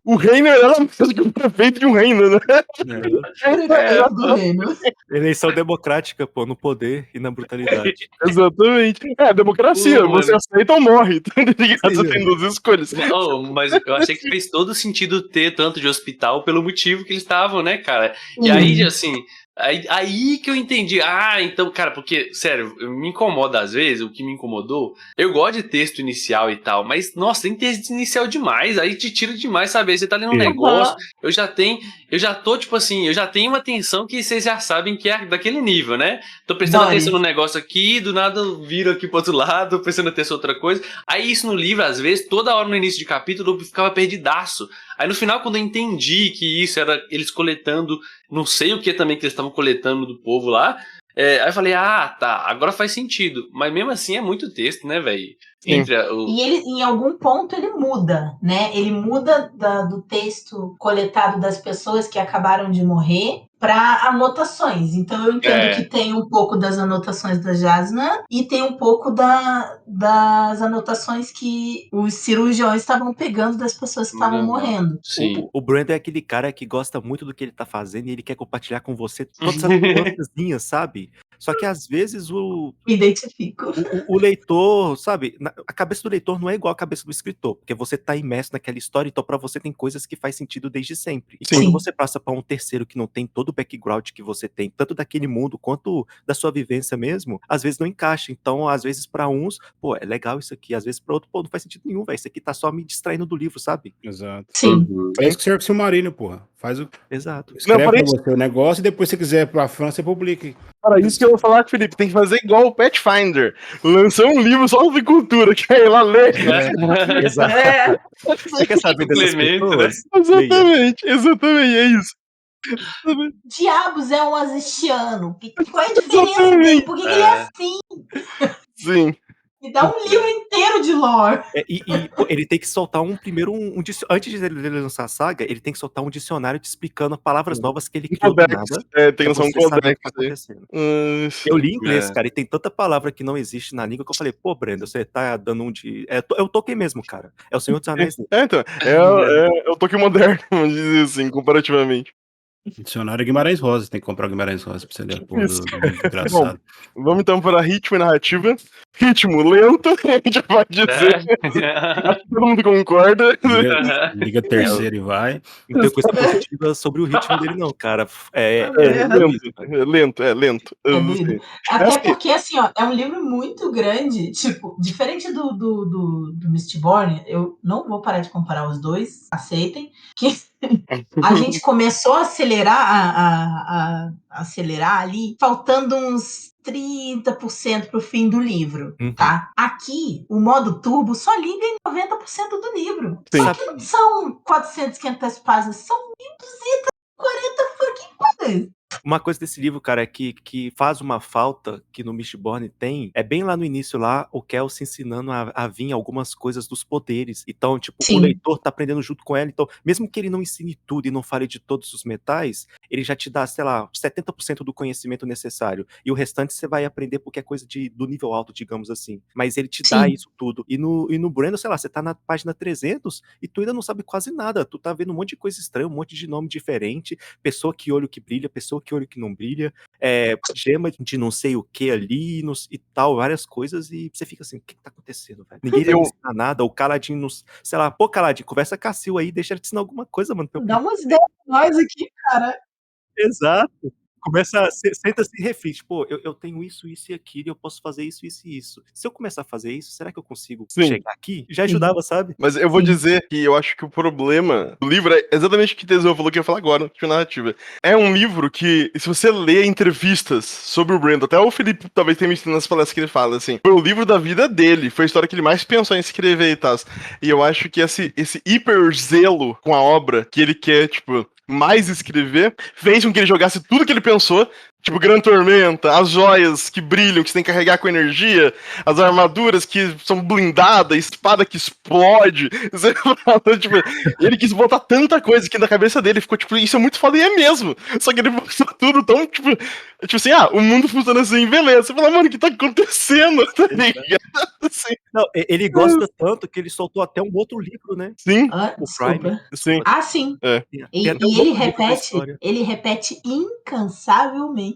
O reino é nada mais que o prefeito de um reino, né? Prefeito do reino. Eleição democrática, pô, no poder e na brutalidade. Exatamente. É, democracia. Pô, mano. Você aceita ou morre, tá ligado? Você Sim, tem duas escolhas. Oh, mas eu achei que fez todo sentido ter tanto de hospital pelo motivo que eles estavam, né, cara? E aí, assim, aí que eu entendi. Ah, então, cara, porque, sério, me incomoda às vezes, o que me incomodou, eu gosto de texto inicial e tal, mas, nossa, tem texto inicial demais, aí te tira demais, sabe? Aí você tá lendo um negócio, eu já tô, tipo assim, eu já tenho uma tensão que vocês já sabem que é daquele nível, né? Tô prestando Doris. atenção no negócio aqui, do nada eu viro aqui pro outro lado, prestando atenção em outra coisa. Aí isso no livro, às vezes, toda hora no início de capítulo, eu ficava perdidaço. Aí no final, quando eu entendi que isso era eles coletando, não sei o que também que eles estavam coletando do povo lá, aí eu falei, ah, tá, agora faz sentido. Mas mesmo assim é muito texto, né, velho? Entre E ele, em algum ponto, ele muda, né? Ele muda do texto coletado das pessoas que acabaram de morrer para anotações. Então eu entendo que tem um pouco das anotações da Jasna e tem um pouco das anotações que os cirurgiões estavam pegando das pessoas que estavam morrendo. Sim. O Brandon é aquele cara que gosta muito do que ele tá fazendo e ele quer compartilhar com você todas as nuancezinhas, sabe? Só que às vezes Me identifico. o leitor, sabe? A cabeça do leitor não é igual a cabeça do escritor, porque você tá imerso naquela história, então pra você tem coisas que faz sentido desde sempre. E quando Sim. você passa pra um terceiro que não tem todo o background que você tem, tanto daquele mundo quanto da sua vivência mesmo, às vezes não encaixa. Então, às vezes pra uns, pô, é legal isso aqui, às vezes pra outro, pô, não faz sentido nenhum, velho. Isso aqui tá só me distraindo do livro, sabe? Exato. Sim. É isso que serve o Silmarillion, porra. Exato. Escreve Não, pra você o negócio e depois, se quiser pra França, você publica. Para isso que eu vou falar, Felipe, tem que fazer igual o Pathfinder. Lançar um livro só sobre cultura, que aí lá lê. Exato. Você quer saber dessas Complemento, né? pessoas? Exatamente, é isso. Diabos é um azistiano. Qual é a diferença dele? Por que ele é assim? Sim. Me dá um livro inteiro de lore. Pô, ele tem que soltar antes de ele lançar a saga, ele tem que soltar um dicionário te explicando palavras novas que ele criou do Codex. nada. Tem pra noção você um saber o codex que tá aí. acontecendo. Eu li em inglês, cara, e tem tanta palavra que não existe na língua que eu falei, pô, Brenda, você tá dando um de... É o Tolkien mesmo, cara. É o Senhor dos Anéis. Então, é o Tolkien moderno, vamos dizer assim, comparativamente. Dicionário Guimarães Rosa. Tem que comprar o Guimarães Rosa pra você ler. Pô, Isso. do livro engraçado. Vamos então para ritmo e narrativa. Ritmo lento, a gente vai dizer. Acho que todo mundo concorda. Liga terceiro e vai. Não tenho coisa positiva sobre o ritmo dele, não, cara. Lento. É doido. Até porque, assim, ó, é um livro muito grande. Tipo, diferente do Mistborn, eu não vou parar de comparar os dois, aceitem. Que a gente começou a acelerar ali, faltando uns 30% pro fim do livro, tá? Aqui, o modo turbo só liga em 90% do livro. Sim. Só que não são 400, 500 páginas, são 1.240 fucking páginas. Uma coisa desse livro, cara, que faz uma falta que no Mistborn tem, é bem lá no início lá, o Kel se ensinando a vir algumas coisas dos poderes. Então, tipo, Sim. o leitor tá aprendendo junto com ela. Então, mesmo que ele não ensine tudo e não fale de todos os metais, ele já te dá, sei lá, 70% do conhecimento necessário. E o restante você vai aprender porque é coisa do nível alto, digamos assim. Mas ele te dá Sim. isso tudo. E no Brandon, sei lá, você tá na página 300 e tu ainda não sabe quase nada. Tu tá vendo um monte de coisa estranha, um monte de nome diferente, pessoa que olho que brilha, pessoa que olho que não brilha, gema de não sei o que ali e tal, várias coisas, e você fica assim, o que tá acontecendo, velho? Ninguém vai me ensinar nada, o Caladinho, sei lá, pô, Caladinho, conversa com a Sil aí, deixa ele te ensinar alguma coisa, mano. Dá umas ideias pra nós aqui, cara. Exato. Senta-se e reflete. Pô, eu tenho isso e aquilo, e eu posso fazer isso e isso. Se eu começar a fazer isso, será que eu consigo chegar aqui? Já ajudava, sabe? Mas eu vou dizer que eu acho que o problema do livro é exatamente o que o Teseu falou que eu ia falar agora, na narrativa. É um livro que, se você lê entrevistas sobre o Brandon, até o Felipe talvez tenha visto nas palestras que ele fala, assim, foi o livro da vida dele, foi a história que ele mais pensou em escrever e tal. E eu acho que esse hiper zelo com a obra que ele quer, tipo, mais escrever, fez com que ele jogasse tudo que ele pensou, tipo, Gran Tormenta, as joias que brilham, que você tem que carregar com energia, as armaduras que são blindadas, espada que explode. Você fala, tipo, ele quis botar tanta coisa que na cabeça dele ficou, tipo, isso é muito foda e é mesmo. Só que ele botou tudo tão, tipo assim, o mundo funciona assim, beleza. Você fala, mano, o que tá acontecendo? Tá ligado? Assim. Não, ele gosta tanto que ele soltou até um outro livro, né? Sim. O Desculpa. Prime. Sim. Sim. É. E Tem até um ele outro livro da história. repete incansavelmente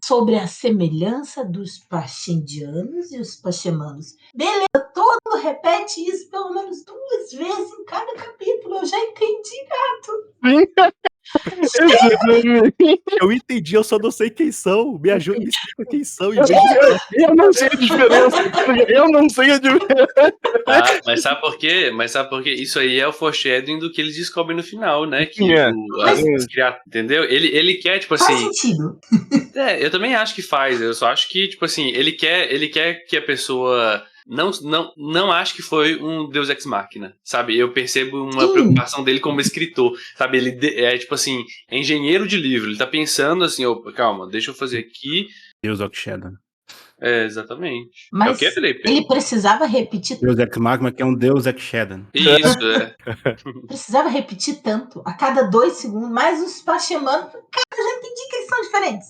sobre a semelhança dos pachindianos e os pachemanos. Beleza, todo repete isso pelo menos 2 vezes em cada capítulo. Eu já entendi, gato. Eu entendi, eu só não sei quem são. Me ajuda, me explica quem são. Eu não sei a diferença. Eu não sei a diferença. Mas sabe por quê? Isso aí é o foreshadowing do que eles descobrem no final, né? Que entendeu? Ele quer, tipo assim. Faz sentido. Eu também acho que faz. Eu só acho que, tipo assim, ele quer que a pessoa não acho que foi um Deus Ex Machina, sabe? Eu percebo uma preocupação dele como escritor, sabe? Ele é tipo assim, é engenheiro de livro. Ele tá pensando assim, calma, deixa eu fazer aqui. Deus Ex Machina. Exatamente. Mas é o que, Felipe? Ele precisava repetir. Deus Ex Machina, que é um Deus Ex Machina. Isso, Precisava repetir tanto, a cada 2 segundos, mas os pachemanos, cara, eu já entendi que eles são diferentes.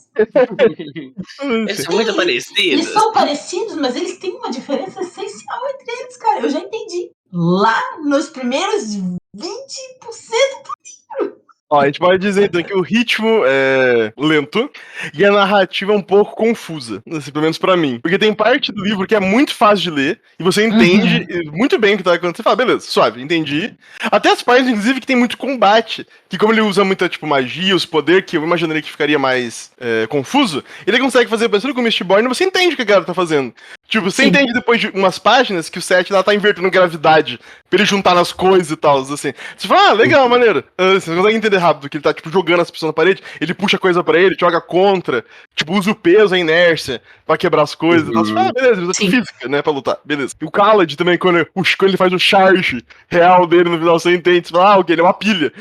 Eles são muito parecidos. Eles são parecidos, mas eles têm uma diferença essencial entre eles, cara. Eu já entendi. Lá nos primeiros 20% do livro. A gente pode dizer então que o ritmo é lento e a narrativa é um pouco confusa, assim, pelo menos pra mim. Porque tem parte do livro que é muito fácil de ler e você entende muito bem o que tá acontecendo. Você fala, beleza, suave, entendi. Até as partes, inclusive, que tem muito combate, que como ele usa muita, tipo, magia, os poderes, que eu imaginaria que ficaria mais confuso, ele consegue fazer, pensando com o Mistborn, você entende o que a galera tá fazendo. Tipo, você entende depois de umas páginas que o Seth lá tá invertendo gravidade pra ele juntar nas coisas e tal, assim. Você fala, legal, maneiro. Você consegue entender rápido que ele tá, tipo, jogando as pessoas na parede, ele puxa coisa pra ele, joga contra, tipo, usa o peso, a inércia pra quebrar as coisas e tal. Você fala, beleza, ele usa física, né, pra lutar, beleza. E o Khaled também, quando ele faz o charge real dele no final, você entende, você fala, ok, ele é uma pilha.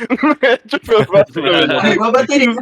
É igual a bateria.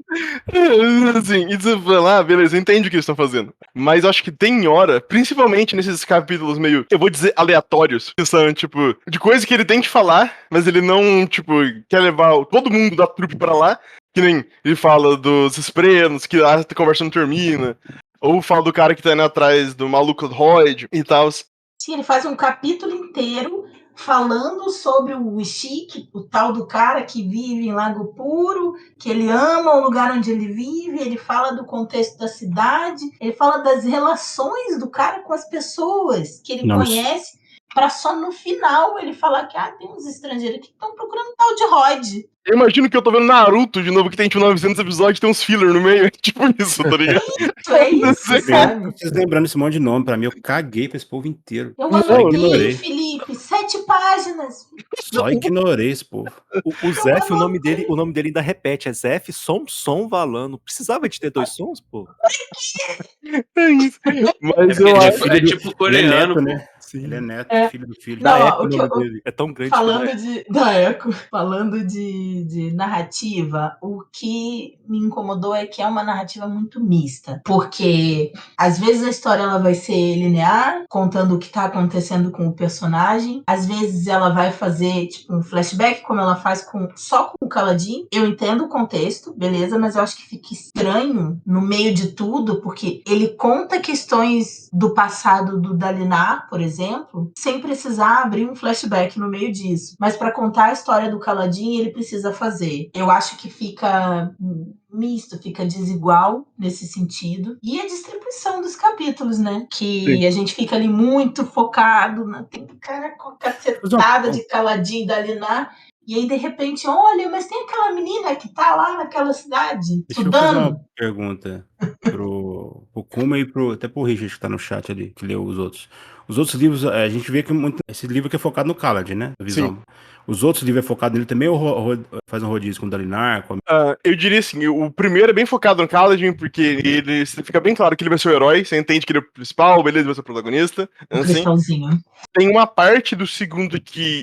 Assim, e você fala, beleza, entende o que eles estão fazendo. Mas eu acho que tem hora, principalmente nesses capítulos meio, eu vou dizer, aleatórios, que são, tipo, de coisas que ele tem que falar, mas ele não, tipo, quer levar todo mundo da trupe pra lá, que nem ele fala dos esprenos, que a conversa não termina, ou fala do cara que tá indo atrás do maluco Royd e tal. Sim, ele faz um capítulo inteiro falando sobre o Ishik, o tal do cara que vive em Lago Puro, que ele ama o lugar onde ele vive, ele fala do contexto da cidade, ele fala das relações do cara com as pessoas que ele conhece, para só no final ele falar que tem uns estrangeiros que estão procurando um tal de Rod. Eu imagino que eu tô vendo Naruto de novo, que tem tipo 900 episódios e tem uns filler no meio, tipo isso, tá ligado? É isso, sabe? Vocês lembrando esse monte de nome, pra mim, eu caguei pra esse povo inteiro. Eu anotei, Felipe, 7 páginas. Só ignorei esse povo. O Zef, o nome dele ainda repete, é Zef Som Valano. Precisava de ter 2 sons, pô? É isso. Mas eu acho é tipo coreano, ele é neto, né? Sim. Ele é neto, filho do filho. Não, Da Eco, o nome dele. É tão grande. Falando de narrativa, o que me incomodou é que é uma narrativa muito mista, porque às vezes a história ela vai ser linear, contando o que está acontecendo com o personagem, às vezes ela vai fazer tipo um flashback, como ela faz só com o Kaladin. Eu entendo o contexto, beleza, mas eu acho que fica estranho no meio de tudo, porque ele conta questões do passado do Dalinar, por exemplo, sem precisar abrir um flashback no meio disso. Mas para contar a história do Kaladin, ele precisa fazer. Eu acho que fica misto, fica desigual nesse sentido. E a distribuição dos capítulos, né? Que a gente fica ali muito focado tem cara com a cacetada de Kaladin e Dalinar. E aí, de repente, olha, mas tem aquela menina que tá lá naquela cidade, Deixa eu fazer uma estudando. pergunta pro Kuma e até pro Richard que tá no chat ali, que leu os outros. Os outros livros, a gente vê que esse livro aqui é focado no Kaladin, né? A Sim. visão. Os outros livros é focado nele também ou faz um rodízio com o Dalinar? Eu diria assim, o primeiro é bem focado no Kaladin, porque ele fica bem claro que ele vai ser o herói, você entende que ele é o principal, beleza, ele vai ser o protagonista, O assim. cristalzinho. Tem uma parte do segundo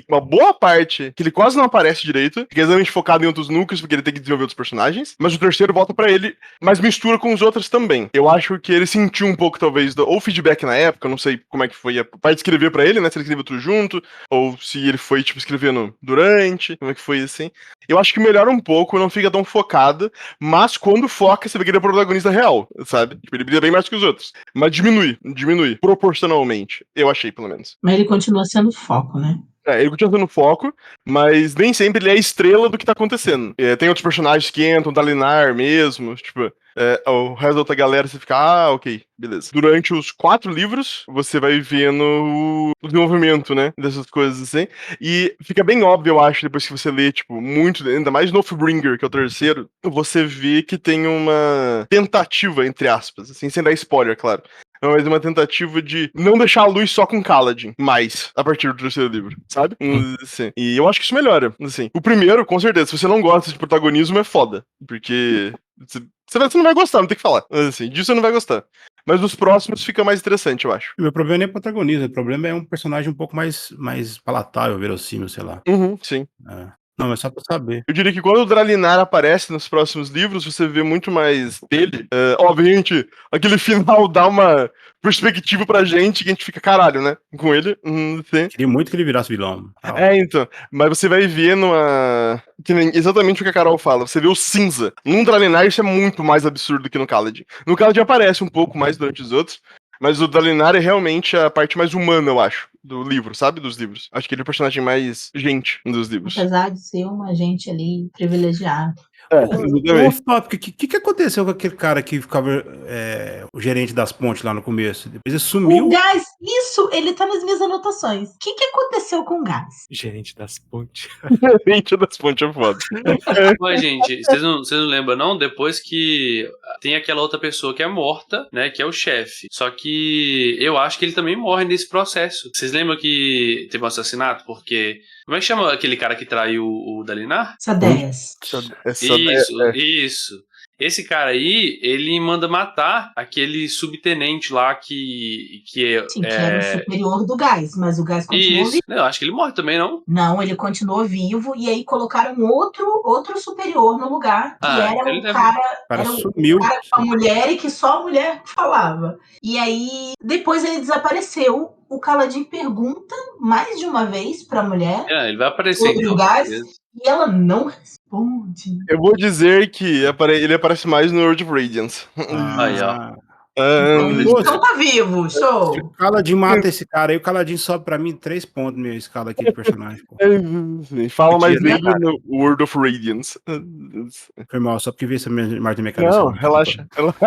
uma boa parte, que ele quase não aparece direito, que é exatamente focado em outros núcleos, porque ele tem que desenvolver outros personagens, mas o terceiro volta pra ele, mas mistura com os outros também. Eu acho que ele sentiu um pouco, talvez, ou feedback na época, não sei como é que foi a parte de escrever pra ele, né, se ele escreveu tudo junto, ou se ele foi, tipo, escrevendo durante, como é que foi, assim. Eu acho que melhora um pouco, não fica tão focado, mas quando foca, você vê que ele é o protagonista real, sabe? Tipo, ele brilha bem mais que os outros. Mas diminui, proporcionalmente, eu achei, pelo menos. Mas ele continua sendo foco, né? Ele continua sendo foco, mas nem sempre ele é a estrela do que tá acontecendo. Tem outros personagens que entram, Dalinar mesmo, tipo, o resto da outra galera você fica, ok, beleza. Durante os 4 livros, você vai vendo o desenvolvimento, né, dessas coisas assim, e fica bem óbvio, eu acho, depois que você lê, tipo, muito, ainda mais no Oathbringer, que é o terceiro, você vê que tem uma tentativa, entre aspas, assim, sem dar spoiler, claro. Mas uma tentativa de não deixar a luz só com Kaladin, mais, a partir do terceiro livro, sabe? Assim. E eu acho que isso melhora, assim. O primeiro, com certeza, se você não gosta de protagonismo, é foda. Porque você não vai gostar, não tem que falar. Assim, disso você não vai gostar. Mas nos próximos fica mais interessante, eu acho. Meu problema nem é protagonista, o problema é um personagem um pouco mais palatável, verossímil, sei lá. Sim. Não, é só pra saber. Eu diria que quando o Dralinar aparece nos próximos livros, você vê muito mais dele. Obviamente, aquele final dá uma perspectiva pra gente que a gente fica caralho, né? Com ele. Sim. Queria muito que ele virasse vilão. Então. Mas você vai ver exatamente o que a Carol fala. Você vê o cinza. Num Dralinar isso é muito mais absurdo do que no Kaladin. No Kaladin aparece um pouco mais durante os outros. Mas o Dalinar é realmente a parte mais humana, eu acho, do livro, sabe? Dos livros. Acho que ele é o personagem mais gente dos livros. Apesar de ser uma gente ali privilegiada. Off-topic, o que aconteceu com aquele cara que ficava o gerente das pontes lá no começo? Depois ele sumiu. O Gás, isso, ele tá nas minhas anotações. O que aconteceu com o Gás? Gerente das pontes. Gerente das pontes é foda. Mas, gente, vocês não lembram, não? Depois que tem aquela outra pessoa que é morta, né? Que é o chefe. Só que eu acho que ele também morre nesse processo. Vocês lembram que teve um assassinato? Porque... Como é que chama aquele cara que traiu o Dalinar? Sadeias. Isso. Esse cara aí, ele manda matar aquele subtenente lá que Sim, que era o superior do Gás, mas o Gás continuou vivo. Eu acho que ele morre também, não? Não, ele continuou vivo e aí colocaram outro superior no lugar, que era o cara... Era sumiu. O cara com a mulher e que só a mulher falava. E aí, depois ele desapareceu. O Kaladin pergunta mais de uma vez pra mulher ele vai aparecer sobre o Gás e ela não responde. Eu vou dizer que ele aparece mais no World of Radiance. Aí, ó. Então tá vivo, show! O Kaladin mata esse cara aí, o Kaladin sobe pra mim 3 pontos minha escala aqui de personagem. Pô. Fala mais dele no World of Radiance. Foi mal, só porque vi essa parte da minha cabeça. Não, relaxa.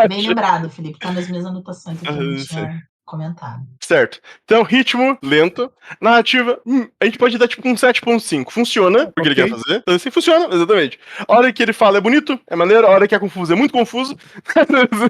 Bem lembrado, Felipe, tá nas minhas anotações aqui, eu não tinha comentado. Certo. Então, ritmo, lento. Narrativa, a gente pode dar tipo um 7.5. Funciona, porque ele quer fazer. Então, assim, funciona, exatamente. A hora que ele fala é bonito, é maneiro. A hora que é confuso é muito confuso.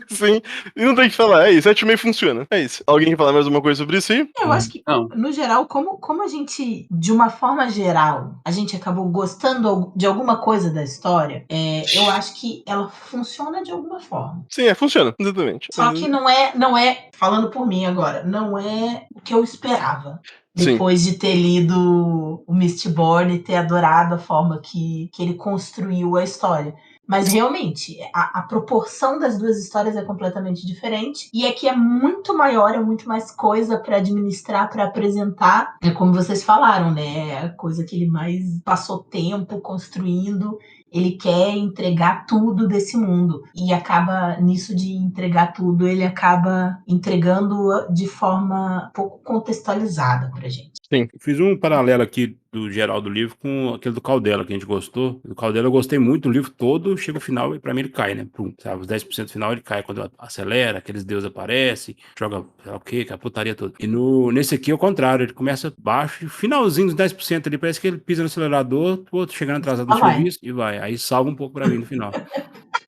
Sim. E não tem o que falar. É isso, 7,5 funciona. É isso. Alguém quer falar mais alguma coisa sobre isso aí? Eu acho que, no geral, como a gente, de uma forma geral, a gente acabou gostando de alguma coisa da história, eu acho que ela funciona de alguma forma. Sim, funciona, exatamente. Só que não é, falando por mim agora, não é o que eu esperava. Depois de ter lido o Mistborn e ter adorado a forma que ele construiu a história. Mas realmente, a proporção das duas histórias é completamente diferente. E aqui é muito maior, é muito mais coisa para administrar, para apresentar. É como vocês falaram, né? É a coisa que ele mais passou tempo construindo. Ele quer entregar tudo desse mundo. E acaba, nisso de entregar tudo, ele acaba entregando de forma pouco contextualizada pra gente. Eu fiz um paralelo aqui do geral do livro com aquele do Caldela, que a gente gostou. Do Caldela eu gostei muito do livro todo, chega o final e pra mim ele cai, né? Pum, sabe? Os 10% final ele cai quando acelera, aqueles deuses aparecem, joga sei lá o quê, que a putaria toda. E nesse aqui é o contrário, ele começa baixo e finalzinho dos 10% ali, parece que ele pisa no acelerador, o outro chegando atrasado no Vai. serviço e vai. Aí salva um pouco pra mim no final.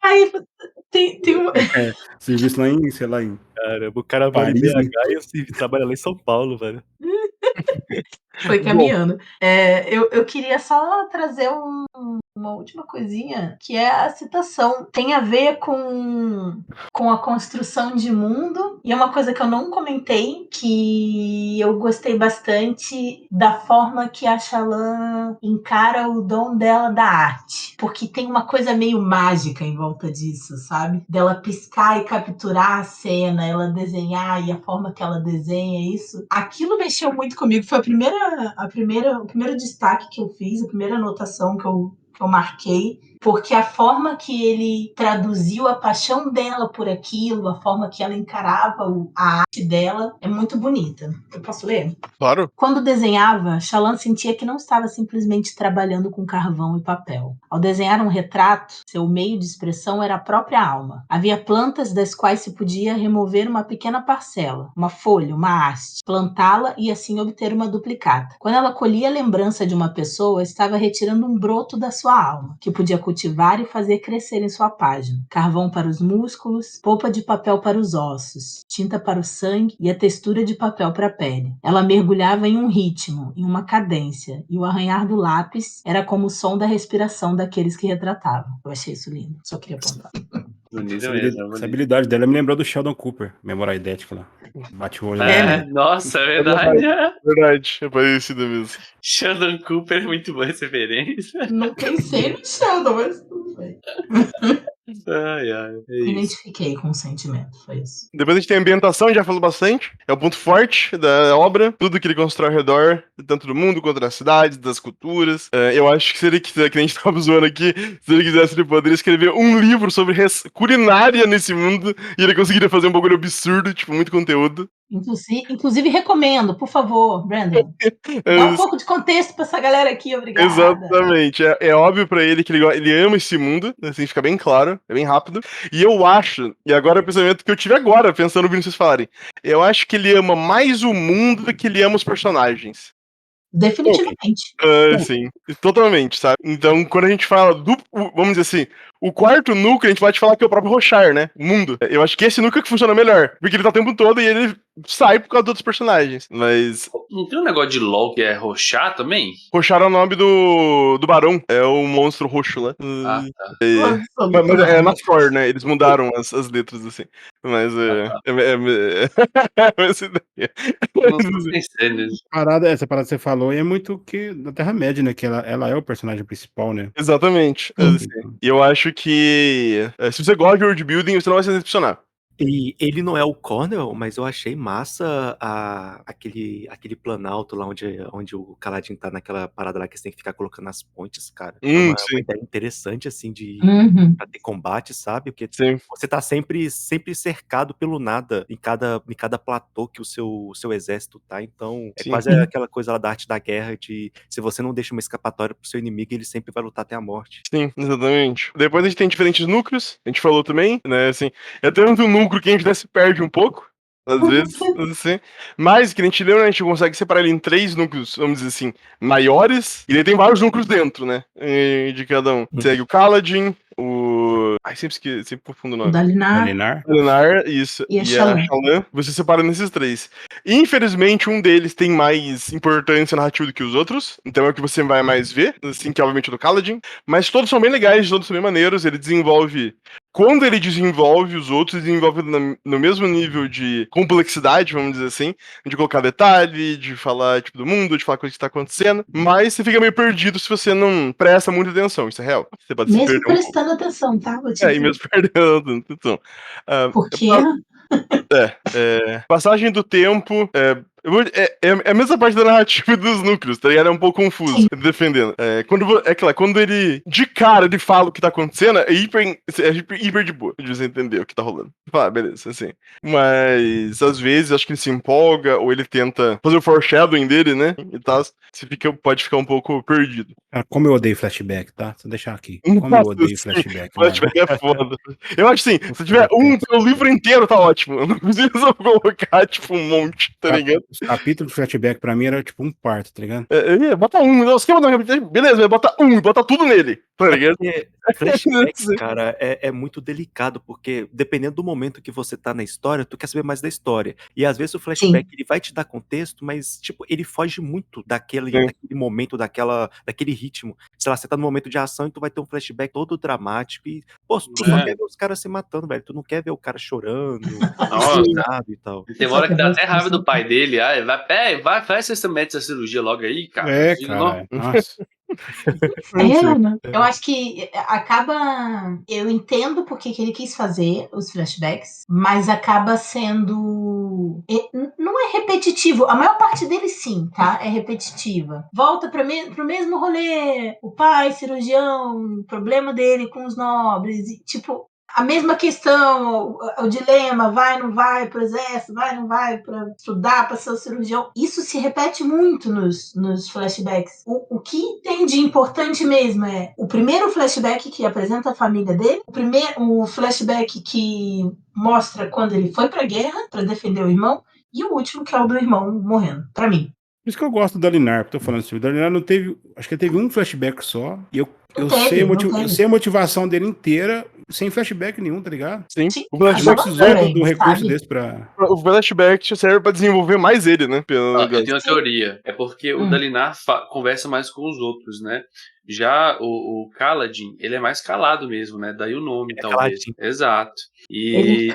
Aí tem um... Serviço lá em, sei lá, em Caramba, o cara mora em Paris, né? BH e assim, trabalha lá em São Paulo, velho. Foi caminhando. Eu queria só trazer uma última coisinha, que é a citação. Tem a ver com a construção de mundo, e é uma coisa que eu não comentei, que eu gostei bastante da forma que a Shallan encara o dom dela da arte. Porque tem uma coisa meio mágica em volta disso, sabe? Dela piscar e capturar a cena, ela desenhar e a forma que ela desenha isso. Aquilo mexeu muito comigo. Foi o primeiro destaque que eu fiz, a primeira anotação que eu marquei, porque a forma que ele traduziu a paixão dela por aquilo, a forma que ela encarava a arte dela, é muito bonita. Eu posso ler? Claro. Quando desenhava, Shallan sentia que não estava simplesmente trabalhando com carvão e papel. Ao desenhar um retrato, seu meio de expressão era a própria alma. Havia plantas das quais se podia remover uma pequena parcela, uma folha, uma haste, plantá-la e assim obter uma duplicata. Quando ela colhia a lembrança de uma pessoa, estava retirando um broto da sua alma, que podia cultivar e fazer crescer em sua página. Carvão para os músculos, polpa de papel para os ossos, tinta para o sangue e a textura de papel para a pele. Ela mergulhava em um ritmo, em uma cadência, e o arranhar do lápis era como o som da respiração daqueles que retratavam. Eu achei isso lindo, só queria apontar. Bonito mesmo, Essa bonito. habilidade dela me lembrou do Sheldon Cooper, memória idética lá. Bate o olho É, nossa, é verdade. Verdade, é parecido mesmo. Sheldon Cooper é muito boa essa referência. Não pensei no Sheldon, mas tudo bem. Ai, ai, é Me isso. identifiquei com o sentimento, foi isso. Depois a gente tem a ambientação, já falou bastante. É o ponto forte da obra. Tudo que ele constrói ao redor, tanto do mundo quanto das cidades, das culturas. Eu acho que se ele quiser, que a gente tava zoando aqui, se ele quisesse, ele poderia escrever um livro sobre culinária nesse mundo. E ele conseguiria fazer um bagulho absurdo, tipo, muito conteúdo. Inclusive recomendo, por favor, Brandon. Dá um pouco de contexto pra essa galera aqui, obrigada. Exatamente. É óbvio pra ele que ele ama esse mundo, assim, fica bem claro, é bem rápido. E eu acho, e agora é o pensamento que eu tive agora, pensando ouvindo vocês falarem, eu acho que ele ama mais o mundo do que ele ama os personagens. Definitivamente. Sim, totalmente, sabe? Então, quando a gente fala vamos dizer assim, o quarto núcleo, a gente pode falar que é o próprio Roshar, né? O mundo. Eu acho que esse núcleo que funciona melhor, porque ele tá o tempo todo e ele sai por causa dos outros personagens. Mas Não tem um negócio de LOL que é roxar também? Roshar é o nome do Barão, é o monstro roxo lá. Ah, tá. Mas é na Core, né? Eles mudaram as letras, assim. Mas essa ideia. Não tô pensando nisso. Essa parada que você falou é muito que da Terra-média, né? Que ela é o personagem principal, né? Exatamente. Assim. E eu acho que se você gosta de world building, você não vai se decepcionar. E ele não é o Cornel, mas eu achei massa aquele planalto lá onde o Kaladin tá naquela parada lá que você tem que ficar colocando as pontes, cara. É uma ideia interessante, assim, pra ter combate, sabe? Porque Sim. você tá sempre cercado pelo nada em cada platô que o seu exército tá. Então, é quase aquela coisa lá da arte da guerra de se você não deixa uma escapatória pro seu inimigo, ele sempre vai lutar até a morte. Sim, exatamente. Depois a gente tem diferentes núcleos, a gente falou também, né? Assim, é tanto um núcleo que a gente até se perde um pouco, às vezes, assim. Mas, que a gente leu, né, a gente consegue separar ele em 3 núcleos, vamos dizer assim, maiores. E ele tem vários núcleos dentro, né? De cada um. Segue o Kaladin, ai, sempre confundo o nome. O Dalinar. Dalinar, isso. E a a Shallan. Shallan, você separa nesses 3. Infelizmente, um deles tem mais importância narrativa do que os outros. Então é o que você vai mais ver, assim, que é obviamente o do Kaladin. Mas todos são bem legais, todos são bem maneiros. Ele desenvolve. Quando ele desenvolve os outros, desenvolve no mesmo nível de complexidade, vamos dizer assim, de colocar detalhe, de falar tipo do mundo, de falar coisa que está acontecendo, mas você fica meio perdido se você não presta muita atenção, isso é real. Você pode se Mesmo perder um pouco. prestando atenção, tá? Vou te E dizer. mesmo perdendo atenção. Porque Passagem do tempo, É a mesma parte da narrativa dos núcleos, tá ligado? É um pouco confuso defendendo. Quando ele, de cara, ele fala o que tá acontecendo, é hiper de boa, de você entender o que tá rolando. Beleza, assim. Mas, às vezes, acho que ele se empolga, ou ele tenta fazer o foreshadowing dele, né? E tal, pode ficar um pouco perdido. Cara, como eu odeio flashback, tá? Vou deixar aqui. Como eu odeio flashback. Flashback é foda. Eu acho assim, se tiver o livro inteiro, tá ótimo. Não precisa colocar, tipo, um monte, tá ligado? Os capítulos de flashback pra mim era tipo um parto, tá ligado? Bota você quer botar beleza, mas bota tudo nele, tá ligado? Flashback, cara, é muito delicado, porque dependendo do momento que você tá na história, tu quer saber mais da história. E às vezes o flashback, ele vai te dar contexto, mas, tipo, ele foge muito daquele momento, daquele ritmo. Sei lá, você tá no momento de ação e tu vai ter um flashback todo dramático e, pô, tu só quer ver os caras se matando, velho. Tu não quer ver o cara chorando, e tal. Tem uma hora que dá até raiva do pai dele. Vai, faz essa cirurgia logo aí, cara. Cara. Nossa. Eu acho que acaba. Eu entendo porque que ele quis fazer os flashbacks, mas acaba sendo. Não é repetitivo. A maior parte dele, sim, tá? É repetitiva. Volta pro mesmo rolê. O pai, cirurgião, problema dele com os nobres. E, tipo, a mesma questão, o dilema, vai, não vai pro exército, vai, não vai para estudar, para ser o cirurgião. Isso se repete muito nos flashbacks. O que tem de importante mesmo é o primeiro flashback que apresenta a família dele, o flashback que mostra quando ele foi pra guerra para defender o irmão, e o último que é o do irmão morrendo, pra mim. Por isso que eu gosto do Dalinar, tô falando assim, o Dalinar não teve, acho que ele teve um flashback só, e eu sei a motivação dele inteira, sem flashback nenhum, tá ligado? Sim. O flashback precisou de um recurso desse pra... O flashback serve pra desenvolver mais ele, né? Eu tenho uma teoria. É porque o Dalinar conversa mais com os outros, né? Já o Kaladin, ele é mais calado mesmo, né? Daí o nome, talvez. Caladinho. Exato. E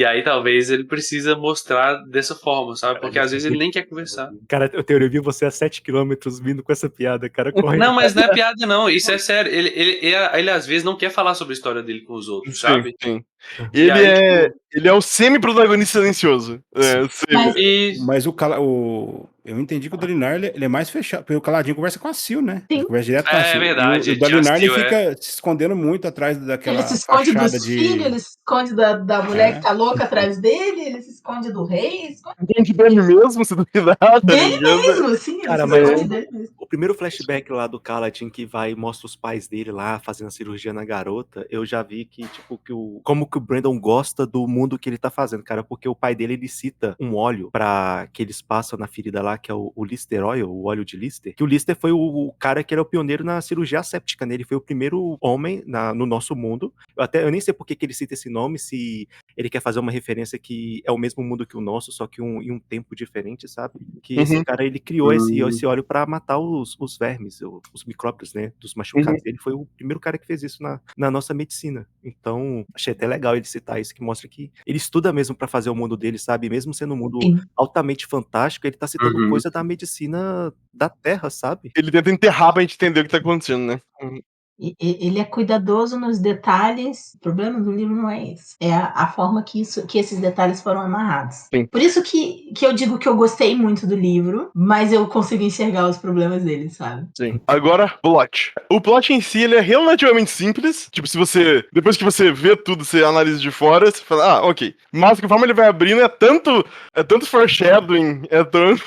aí talvez ele precisa mostrar dessa forma, sabe? Porque às vezes ele nem quer conversar. Cara, eu vi você a 7 km vindo com essa piada, cara, correndo. Não, mas não é piada não, isso é sério. Ele às vezes não quer falar sobre a história dele com os outros, sabe? Sim. Ele é o semi-protagonista silencioso. Mas eu entendi que o Dalinar ele é mais fechado, porque o Caladinho conversa com a Sil, né? Ele conversa direto com a Sil. É verdade. E o Dalinar ele fica se escondendo muito atrás daquela ele se esconde fachada dos filhos, ele se esconde da mulher que tá louca atrás dele, ele se esconde do rei, esconde dele mesmo, se duvidar. Dele mesmo, sim. Cara, mas o primeiro flashback lá do Kaladin que vai e mostra os pais dele lá fazendo a cirurgia na garota, eu já vi que, tipo, como que o Brandon gosta do mundo que ele tá fazendo, cara, porque o pai dele, ele cita um óleo que eles passam na ferida lá, que é o Lister Oil, o óleo de Lister, que o Lister foi o cara que era o pioneiro na cirurgia asséptica, né? Ele foi o primeiro homem no nosso mundo. Eu nem sei por que ele cita esse nome, se ele quer fazer uma referência que é o mesmo mundo que o nosso, só que em um tempo diferente, sabe? Que esse cara, ele criou esse óleo pra matar os vermes, os micróbios, né? Dos machucados. Ele foi o primeiro cara que fez isso na nossa medicina. Então, achei até legal ele citar isso, que mostra que ele estuda mesmo pra fazer o mundo dele, sabe? Mesmo sendo um mundo altamente fantástico, ele tá citando coisa da medicina da Terra, sabe? Ele tenta enterrar pra gente entender o que tá acontecendo, né? Ele é cuidadoso nos detalhes. O problema do livro não é esse. É a forma que esses detalhes foram amarrados. Sim. Por isso que eu digo que eu gostei muito do livro, mas eu consigo enxergar os problemas dele, sabe? Sim. Agora, plot. O plot em si, ele é relativamente simples. Tipo, depois que você vê tudo, você analisa de fora, você fala, ok. Mas conforme ele vai abrindo, é tanto foreshadowing, é tanto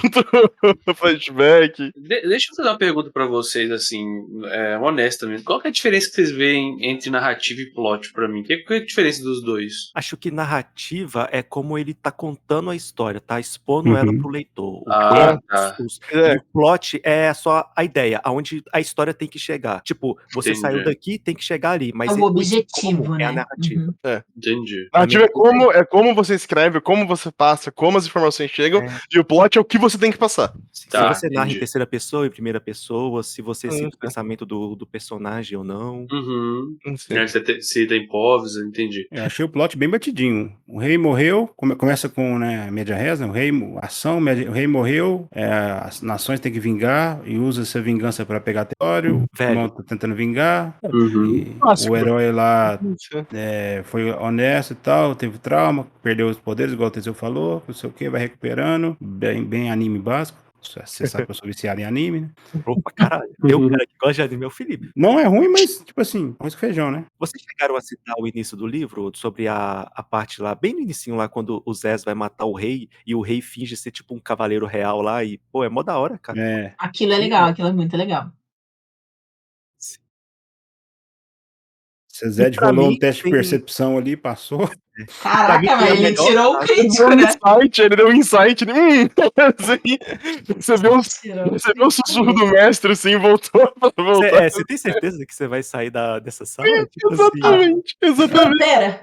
flashback. Deixa eu fazer uma pergunta pra vocês, assim, honestamente. Qual que é a diferença que vocês veem entre narrativa e plot pra mim? Qual é a diferença dos dois? Acho que narrativa é como ele tá contando a história, tá expondo ela pro leitor. O plot é só a ideia, aonde a história tem que chegar. Tipo, você saiu daqui, tem que chegar ali. Mas é o objetivo, né? É a narrativa. Entendi. A narrativa é como você escreve, como você passa, como as informações chegam, e o plot é o que você tem que passar. Se você narra em terceira pessoa, em primeira pessoa, se você cita o pensamento do personagem magia ou não. Uhum. Não sei. É, se tem povos, eu entendi. Eu achei o plot bem batidinho. O rei morreu, começa com, né, média reza, o rei morreu, as nações têm que vingar e usa essa vingança para pegar território. O irmão tá tentando vingar. Uhum. E Clássico. o herói lá Isso. foi honesto e tal, teve trauma, perdeu os poderes, igual o Teseu falou, não sei o que, vai recuperando. Bem anime básico. Você sabe que eu sou viciado em anime, né? Opa, caralho. Tem um cara que gosta de anime, é o Felipe. Não é ruim, mas, tipo assim, arroz com feijão, né? Vocês chegaram a citar o início do livro, sobre a parte lá, bem no inicinho lá, quando o Zez vai matar o rei, e o rei finge ser tipo um cavaleiro real lá, e, pô, é mó da hora, cara. É. Aquilo é legal, aquilo é muito legal. Se Zed pra rolou mim, um teste de tem- percepção ali, passou. Pra mim, Caraca, foi a mas ele melhor tirou o parte. Ele deu crítico, um né? insight, ele deu um insight. Você viu o sussurro do mestre, assim, voltou pra voltar. Você tem certeza que você vai sair dessa sala? Tipo assim, Exatamente, exatamente. Pera,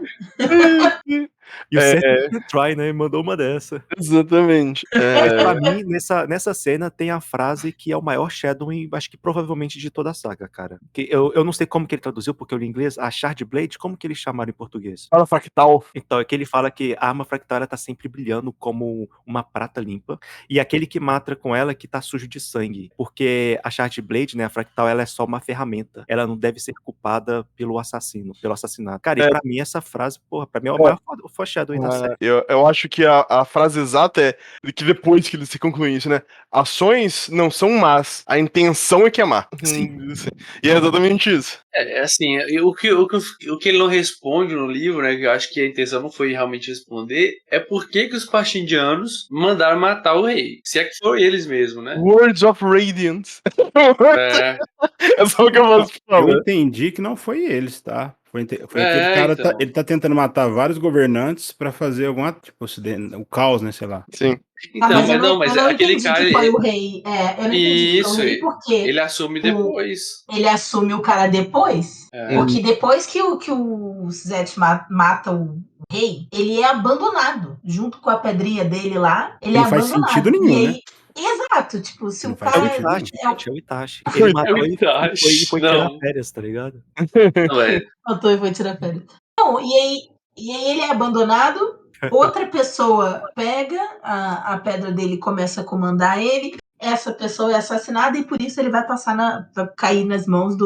e o Second Try, né, mandou uma dessa. Exatamente. Mas pra mim, nessa cena, tem a frase que é o maior shadowing, acho que provavelmente de toda a saga, cara. Que eu não sei como que ele traduziu, porque eu li em inglês, a Shard Blade, como que eles chamaram em português? Fala fractal. Então, é que ele fala que a arma fractal ela tá sempre brilhando como uma prata limpa, e aquele que mata com ela que tá sujo de sangue, porque a Shard Blade, né, a fractal, ela é só uma ferramenta, ela não deve ser culpada pelo assassinato. Cara, e pra mim essa frase, porra, pra mim é o maior foreshadowing da série. Eu acho que a frase exata é que depois que se conclui isso, né? Ações não são más, a intenção é que é má. Sim. E é exatamente isso. É assim, o que ele não responde no livro, né, que eu acho que a intenção não foi realmente responder, é por que os Pashindianos mandaram matar o rei. Se é que foram eles mesmo, né? Words of Radiance. É, É só o que eu posso Eu falar. entendi que não foi eles, tá? Foi É, aquele cara, então. ele tá tentando matar vários governantes pra fazer alguma, tipo, o caos, né, sei lá. Sim. Então, mas eu mas não aquele entendi cara. que foi o rei. Eu não entendi que foi o Isso, rei porque ele assume depois. ele assume o cara depois. É. Porque depois que o Zet mata o rei, ele é abandonado. Junto com a pedrinha dele lá, ele é Não faz abandonado. sentido nenhum, E aí, né? exato, tipo, se Não o faz É o cara. sentido Itachi, gente, é o Itachi. É Ele o matou e Itachi, foi não. tirar férias, tá ligado? Não, é. Matou e foi tirar férias. Não, e aí ele é abandonado, outra pessoa pega a pedra dele e começa a comandar ele, essa pessoa é assassinada e por isso ele vai vai cair nas mãos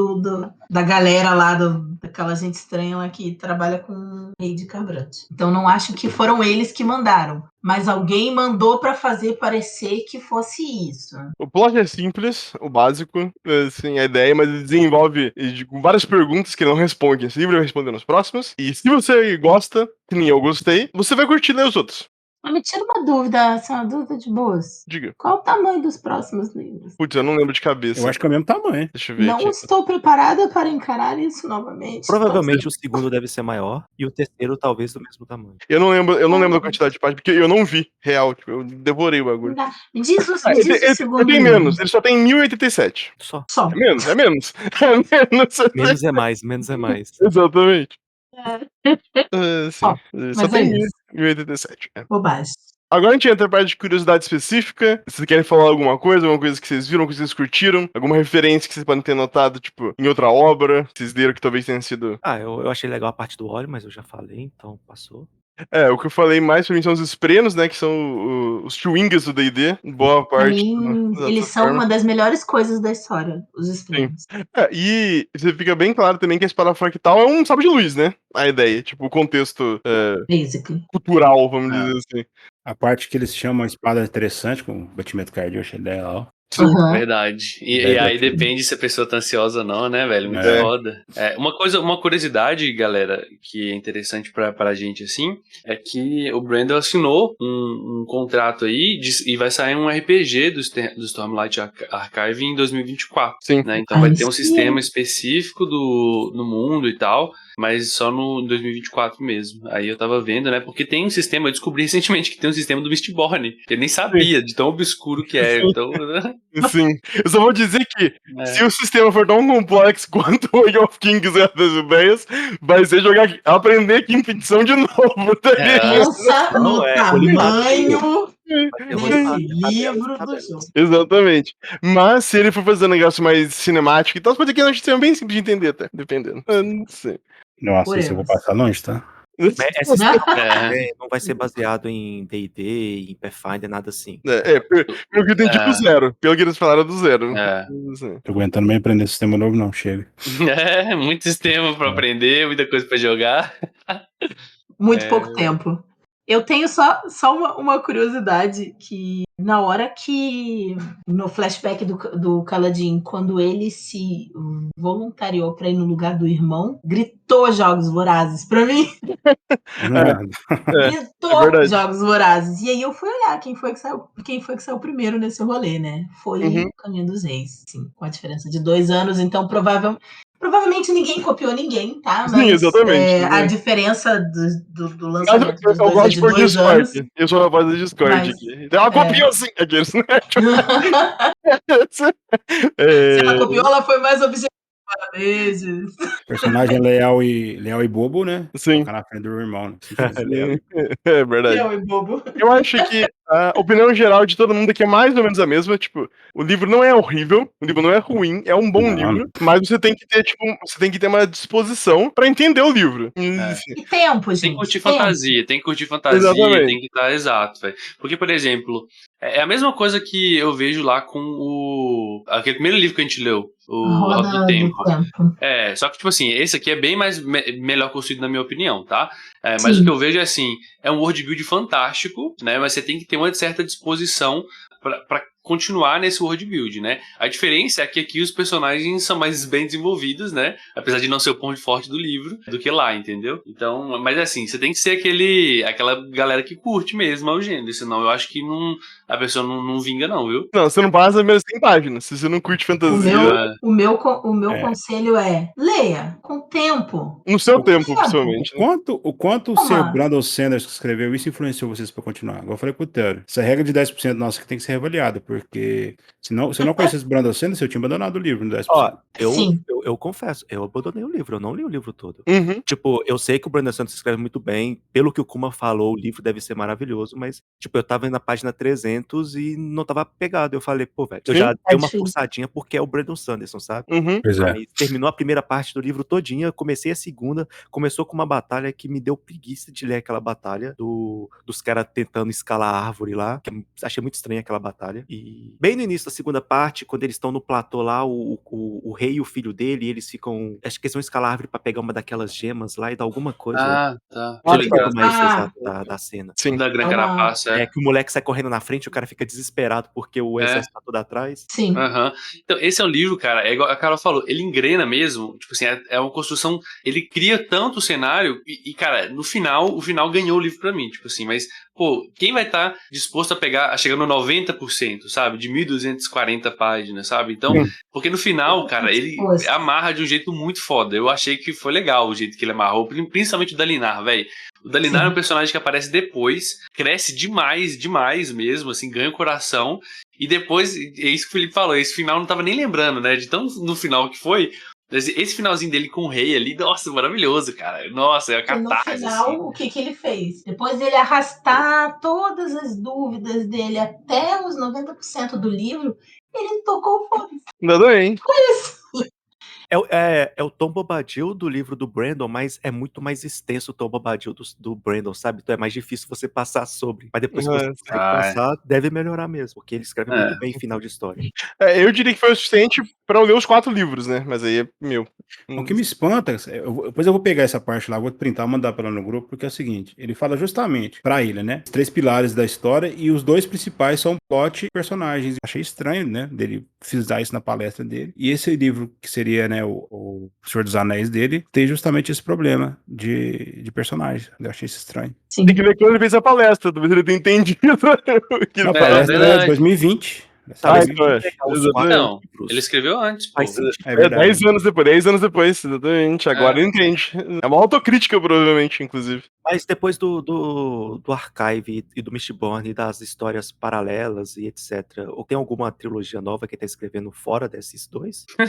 da galera lá, daquela gente estranha lá que trabalha com o rei de Cabrante. Então não acho que foram eles que mandaram, mas alguém mandou para fazer parecer que fosse isso. O plot é simples, o básico, assim, a ideia, mas ele desenvolve com várias perguntas que ele não responde. Esse livro vai responder nos próximos. E se você gosta, que nem eu gostei, você vai curtir ler os outros. Mas me tira uma dúvida, assim, uma dúvida de boas. Diga. Qual o tamanho dos próximos livros? Putz, eu não lembro de cabeça. Eu acho que é o mesmo tamanho. Deixa eu ver Não aqui. estou preparada para encarar isso novamente. Provavelmente o segundo deve ser maior e o terceiro talvez do mesmo tamanho. Eu não lembro da quantidade de páginas, porque eu não vi, real, tipo, eu devorei o bagulho. Me diz o Ele segundo tem livro. menos, ele só tem 1087. Só. Só. É menos. É menos. Menos é mais, menos é mais. Exatamente. Sim. Ó, Só mas tem é isso. 1087. Bobagem. Agora a gente entra na parte de curiosidade específica. Se vocês querem falar alguma coisa que vocês viram, que vocês curtiram, alguma referência que vocês podem ter notado, tipo, em outra obra, que vocês leram que talvez tenha sido. Eu achei legal a parte do óleo, mas eu já falei, então passou. O que eu falei mais pra mim são os esprenos, né? Que são os chewingas do D&D. Boa Pra parte. mim, dessa eles são forma. uma das melhores coisas da história, os streams. E você fica bem claro também que a espada fractal é um sabre de luz, né? A ideia, tipo, o contexto Basically. cultural, vamos dizer assim. A parte que eles chamam a espada interessante, com o batimento cardíaco, eu achei legal. Uhum. Verdade. E aí depende se a pessoa tá ansiosa ou não, né, velho? Muito foda. Uma curiosidade, galera, que é interessante pra gente, assim, é que o Brandon assinou um contrato aí e vai sair um RPG do Stormlight Archive em 2024. Sim. Né? Então vai ter um sim. sistema específico no mundo e tal, mas só no 2024 mesmo. Aí eu tava vendo, né? Porque tem um sistema, eu descobri recentemente que tem um sistema do Mistborn, que eu nem sabia de tão obscuro que é. Então, Sim. Eu só vou dizer que É. se o sistema for tão complexo quanto o Age of Kings é das ideias, vai ser aprender quinta edição de novo, tá É. ligado? Pensa Não, no é rolimado. tamanho É desse rolimado, livro do tabelas. jogo. Exatamente. Mas se ele for fazer um negócio mais cinemático e tal, pode ser que a gente seja bem simples de entender, tá? Dependendo. Eu não sei. Nossa, isso eu vou Oremos. passar longe, tá? Mas essa É. não vai ser baseado em D&D, em Pathfinder, nada assim. Pelo que eu entendi do zero. Pelo que eles falaram do zero. É. Assim. Tô aguentando bem aprender sistema novo, não, chega. É, muito sistema pra aprender, muita coisa pra jogar. Muito pouco tempo. Eu tenho só uma curiosidade que na hora que no flashback do Kaladin, quando ele se voluntariou pra ir no lugar do irmão, gritou Jogos Vorazes pra mim. Gritou verdade. Jogos Vorazes. E aí eu fui olhar quem foi que saiu primeiro nesse rolê, né? Foi Uhum. o Caminho dos Reis, sim, com a diferença de 2 anos, então provavelmente ninguém copiou ninguém, tá? Sim, exatamente. A diferença do Mas lançamento dos eu dois é gosto de de pôr 2 anos. Discord. Eu sou a voz do Discord Mas, aqui. Ela copiou sim, aqueles, né? Se ela copiou, ela foi mais objetiva. Beijos. Personagem leal e bobo, né? Sim. Ficar na frente do irmão, né? Se fosse leal. É verdade. Leal e bobo. Eu acho que a opinião geral de todo mundo aqui é mais ou menos a mesma. Tipo, o livro não é horrível, o livro não é ruim, é um bom Não. livro, mas você tem que ter, você tem que ter uma disposição pra entender o livro. E tempo, gente. Tem que curtir tempo. fantasia, Exatamente. tem que estar exato, velho. Porque, por exemplo, é a mesma coisa que eu vejo lá com aquele primeiro livro que a gente leu, o Roda do Tempo. Só que, tipo assim, esse aqui é bem mais melhor construído, na minha opinião, tá? Mas o que eu vejo é assim, é um world build fantástico, né? Mas você tem que ter uma certa disposição pra continuar nesse world build, né? A diferença é que aqui os personagens são mais bem desenvolvidos, né? Apesar de não ser o ponto forte do livro, do que lá, entendeu? Então, mas assim, você tem que ser aquela galera que curte mesmo o gênero, senão eu acho que a pessoa não vinga não, viu? Não, você não passa as primeiras 100 páginas. Se você não curte fantasia... O meu conselho é leia com tempo. No seu tempo, principalmente. O quanto o seu Brandon Sanders que escreveu isso influenciou vocês pra continuar? Igual eu falei pro Theo. Essa regra de 10% nossa que tem que ser reavaliada, porque se eu não conhecesse o Brandon Sanders, eu tinha abandonado o livro no 10%. Ó, eu confesso, eu abandonei o livro, eu não li o livro todo. Uhum. Tipo, eu sei que o Brandon Santos escreve muito bem, pelo que o Kuma falou, o livro deve ser maravilhoso, mas, tipo, eu tava na página 300 e não tava pegado. Eu falei, pô, velho, eu já dei uma forçadinha porque é o Brandon Sanderson, sabe? Uhum. Pois é. Aí terminou a primeira parte do livro todinha, comecei a segunda, começou com uma batalha que me deu preguiça de ler aquela batalha dos caras tentando escalar a árvore lá, que eu achei muito estranha aquela batalha. E bem no início da segunda parte, quando eles estão no platô lá, o rei e o filho dele, eles ficam, acho que eles vão escalar a árvore pra pegar uma daquelas gemas lá e dar alguma coisa. Tá. Eu lembro mais exato da cena. Sim. Da Gran Carapaça, É que o moleque sai correndo na frente e o cara fica desesperado porque o exército tá todo atrás. Sim. Uhum. Então, esse é um livro, cara, é igual a Carol falou, ele engrena mesmo, tipo assim, é uma construção, ele cria tanto o cenário e, cara, no final, o final ganhou o livro pra mim, tipo assim, mas, pô, quem vai estar disposto a chegar no 90%, sabe, de 1.240 páginas, sabe, então, porque no final, cara, ele amarra de um jeito muito foda, eu achei que foi legal o jeito que ele amarrou, principalmente o Dalinar, velho. O Dalinar é um personagem que aparece depois, cresce demais mesmo, assim, ganha o coração, e depois, é isso que o Felipe falou, esse final eu não tava nem lembrando, né, de tão no final que foi, esse finalzinho dele com o rei ali, nossa, maravilhoso, cara, nossa, é a catarse. No final, assim. O que ele fez? Depois dele arrastar todas as dúvidas dele até os 90% do livro, ele tocou o foda. Nada bem. Olha isso. É o Tom Bombadil do livro do Brandon, mas é muito mais extenso o Tom Bombadil do Brandon, sabe? Então é mais difícil você passar sobre. Mas depois que você consegue passar, deve melhorar mesmo, porque ele escreve muito bem final de história. Eu diria que foi o suficiente pra eu ler os 4 livros, né? Mas aí é meu. O que me espanta, depois eu vou pegar essa parte lá, vou printar, mandar pra ela no grupo, porque é o seguinte, ele fala justamente pra ele, né? Os 3 pilares da história e os 2 principais são plot e personagens. Achei estranho, né? Dele frisar isso na palestra dele. E esse livro, que seria, né, o Senhor dos Anéis dele, tem justamente esse problema de personagem. Eu achei isso estranho. Sim. Tem que ver quando ele fez a palestra, talvez ele tenha entendido. A palestra é 2020. Nessa Mas época. então é. pegar os Exatamente. quatro Não, livros, ele escreveu antes, pô. faz sentido. É É, verdade. 10 anos depois, exatamente. Agora ele entende. É uma autocrítica, provavelmente, inclusive. Mas depois do Archive e do Mistborn e das histórias paralelas e etc., ou tem alguma trilogia nova que ele tá escrevendo fora desses dois? Ele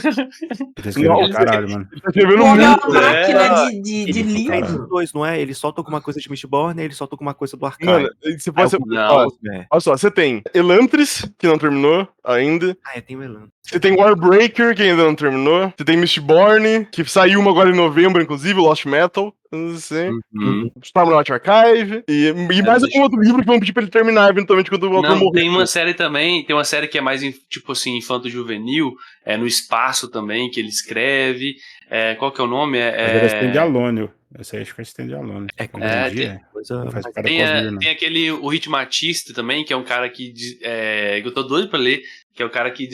tá escrevendo pra Nossa, caralho, mano. ele tá escrevendo O homem é muito. uma máquina É. de Ele fica entre livro. os dois, não é? Ele solta alguma coisa de Mistborn e ele solta alguma coisa do Archive. Mano, você Aí pode ser. eu Não. Ó, né? olha só, você tem Elantris, que não terminou ainda. Tem o Elan. Você tem Warbreaker, que ainda não terminou. Você tem Mistborn, que saiu uma agora em novembro, inclusive, Lost Metal. Assim. Uhum. Stormlight Archive. E mais algum outro livro que vão pedir pra ele terminar, eventualmente, quando o autor Não, morrer. tem uma série também, tem uma série que é mais, tipo assim, infanto-juvenil, no espaço também, que ele escreve. Qual que é o nome? Mas era Stand Alone. Essa aí acho que é Stand Alone. Com Hoje em dia, coisa não faz mais- piada com os livros, não. Tem aquele, o Ritmatista também, que é um cara que eu tô doido pra ler, que é o cara que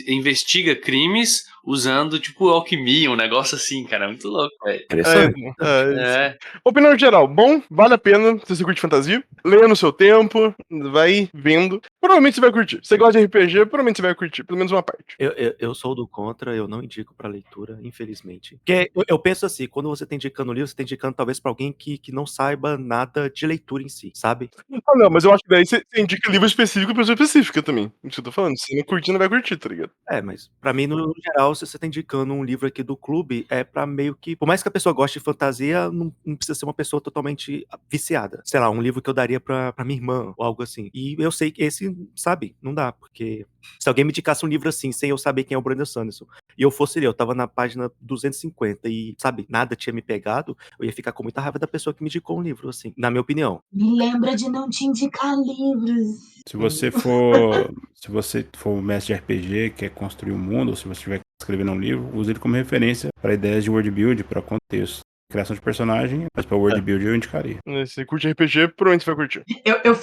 investiga crimes usando, tipo, alquimia, um negócio assim, cara, muito louco, velho. Interessante. É, Opinião geral, bom, vale a pena se você curte fantasia. Leia no seu tempo, vai vendo. Provavelmente você vai curtir. Se você gosta de RPG, provavelmente você vai curtir, pelo menos uma parte. Eu sou do contra, eu não indico pra leitura, infelizmente. Porque eu penso assim, quando você tá indicando livro, você tá indicando talvez pra alguém que não saiba nada de leitura em si, sabe? Ah, não, mas eu acho que daí você indica livro específico pra pessoa específica também. Isso que eu tô falando. Se você não curtir, não vai curtir, tá ligado? Mas pra mim, no geral, se você tá indicando um livro aqui do clube, é pra meio que... Por mais que a pessoa goste de fantasia, não precisa ser uma pessoa totalmente viciada. Sei lá, um livro que eu daria pra minha irmã, ou algo assim. E eu sei que esse, sabe, não dá, porque... Se alguém me indicasse um livro assim, sem eu saber quem é o Brandon Sanderson, e eu fosse ler, eu tava na página 250 e, sabe, nada tinha me pegado, eu ia ficar com muita raiva da pessoa que me indicou um livro, assim, na minha opinião. Me lembra de não te indicar livros. Se você for mestre de RPG, quer construir um mundo, ou se você estiver escrevendo um livro, use ele como referência para ideias de world build, para contexto. Criação de personagem, mas para world build eu indicaria. Se você curte RPG, provavelmente você vai curtir. Eu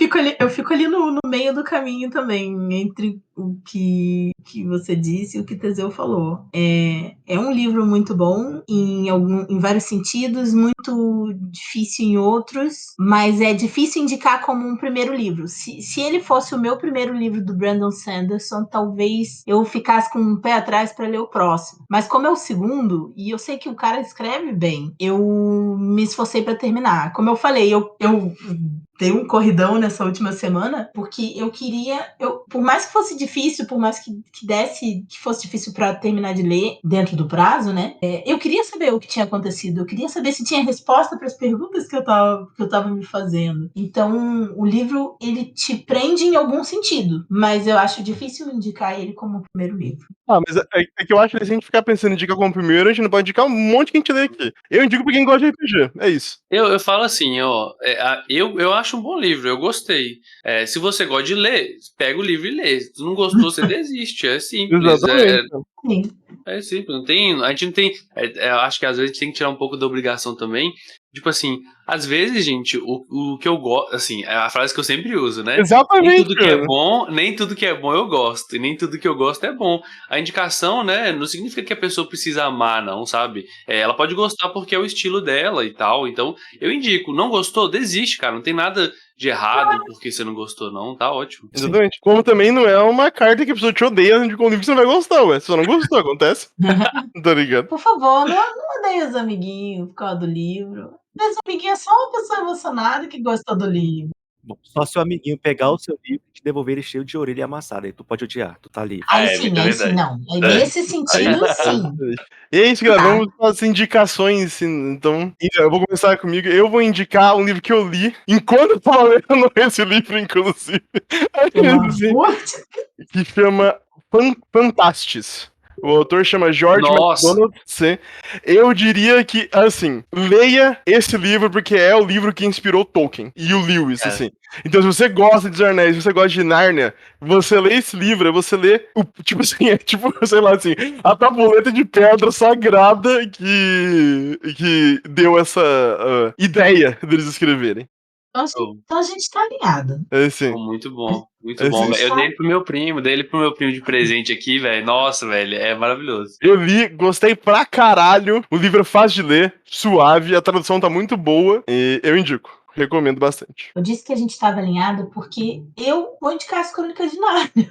fico ali no meio do caminho também, entre o que você disse e o que Teseu falou. É um livro muito bom em vários sentidos, muito difícil em outros, mas é difícil indicar como um primeiro livro. Se ele fosse o meu primeiro livro do Brandon Sanderson, talvez eu ficasse com um pé atrás para ler o próximo. Mas como é o segundo, e eu sei que o cara escreve bem, eu me esforcei para terminar. Como eu falei, eu dei um corridão nessa última semana, porque eu queria, por mais que fosse difícil, por mais que fosse difícil para terminar de ler dentro do prazo, né? Eu queria saber o que tinha acontecido, eu queria saber se tinha resposta para as perguntas que eu tava me fazendo. Então, o livro, ele te prende em algum sentido, mas eu acho difícil indicar ele como o primeiro livro. Mas é que eu acho que se a gente ficar pensando em indicar como primeiro, a gente não pode indicar um monte que a gente lê aqui. Eu indico pra quem gosta de RPG, é isso. eu falo assim, ó, eu acho um bom livro, eu gostei. Se você gosta de ler, pega o livro e lê. Se tu não gostou, você desiste, é simples. Exatamente. Sim. É simples, a gente não tem. Eu acho que às vezes a gente tem que tirar um pouco da obrigação também. Tipo assim, às vezes, gente, o que eu gosto. Assim, é a frase que eu sempre uso, né? Exatamente, Nem tudo que é cara. bom, nem tudo que é bom eu gosto. E nem tudo que eu gosto é bom. A indicação, né, não significa que a pessoa precisa amar, não, sabe? Ela pode gostar porque é o estilo dela e tal. Então, eu indico. Não gostou? Desiste, cara. Não tem nada de errado porque você não gostou, não. Tá ótimo. Exatamente. Como também não é uma carta que a pessoa te odeia de um livro que você não vai gostar, ué. Se você não gostou, acontece. Tá ligado? Por favor, não odeie os amiguinhos por causa do livro. Os amiguinhos é só uma pessoa emocionada que gostou do livro. Bom, só seu amiguinho pegar o seu livro e te devolver ele cheio de orelha amassada, aí tu pode odiar, tu tá livre. Aí é sim, verdade. não. Nesse sentido, sim. E é isso, galera. Tá. Vamos para as indicações. Então, eu vou começar comigo. Eu vou indicar um livro que eu li enquanto eu tava lendo esse livro, inclusive. Pelo amor de Deus. Que chama Fantastes. O autor chama George Nossa. MacDonald. Eu diria que, assim, leia esse livro porque é o livro que inspirou Tolkien e o Lewis, assim. Então, se você gosta de Os Anéis, se você gosta de Nárnia, você lê esse livro, você lê, tipo assim, sei lá, assim, a tabuleta de pedra sagrada que deu essa ideia deles escreverem. Então a gente tá alinhado. É assim. Muito bom, muito É bom. assim. Eu dei ele pro meu primo de presente aqui, velho. Nossa, velho, é maravilhoso. Eu li, gostei pra caralho. O livro é fácil de ler, suave, a tradução tá muito boa e eu indico. Recomendo bastante. Eu disse que a gente estava alinhado porque eu vou indicar as Crônicas de Nárnia.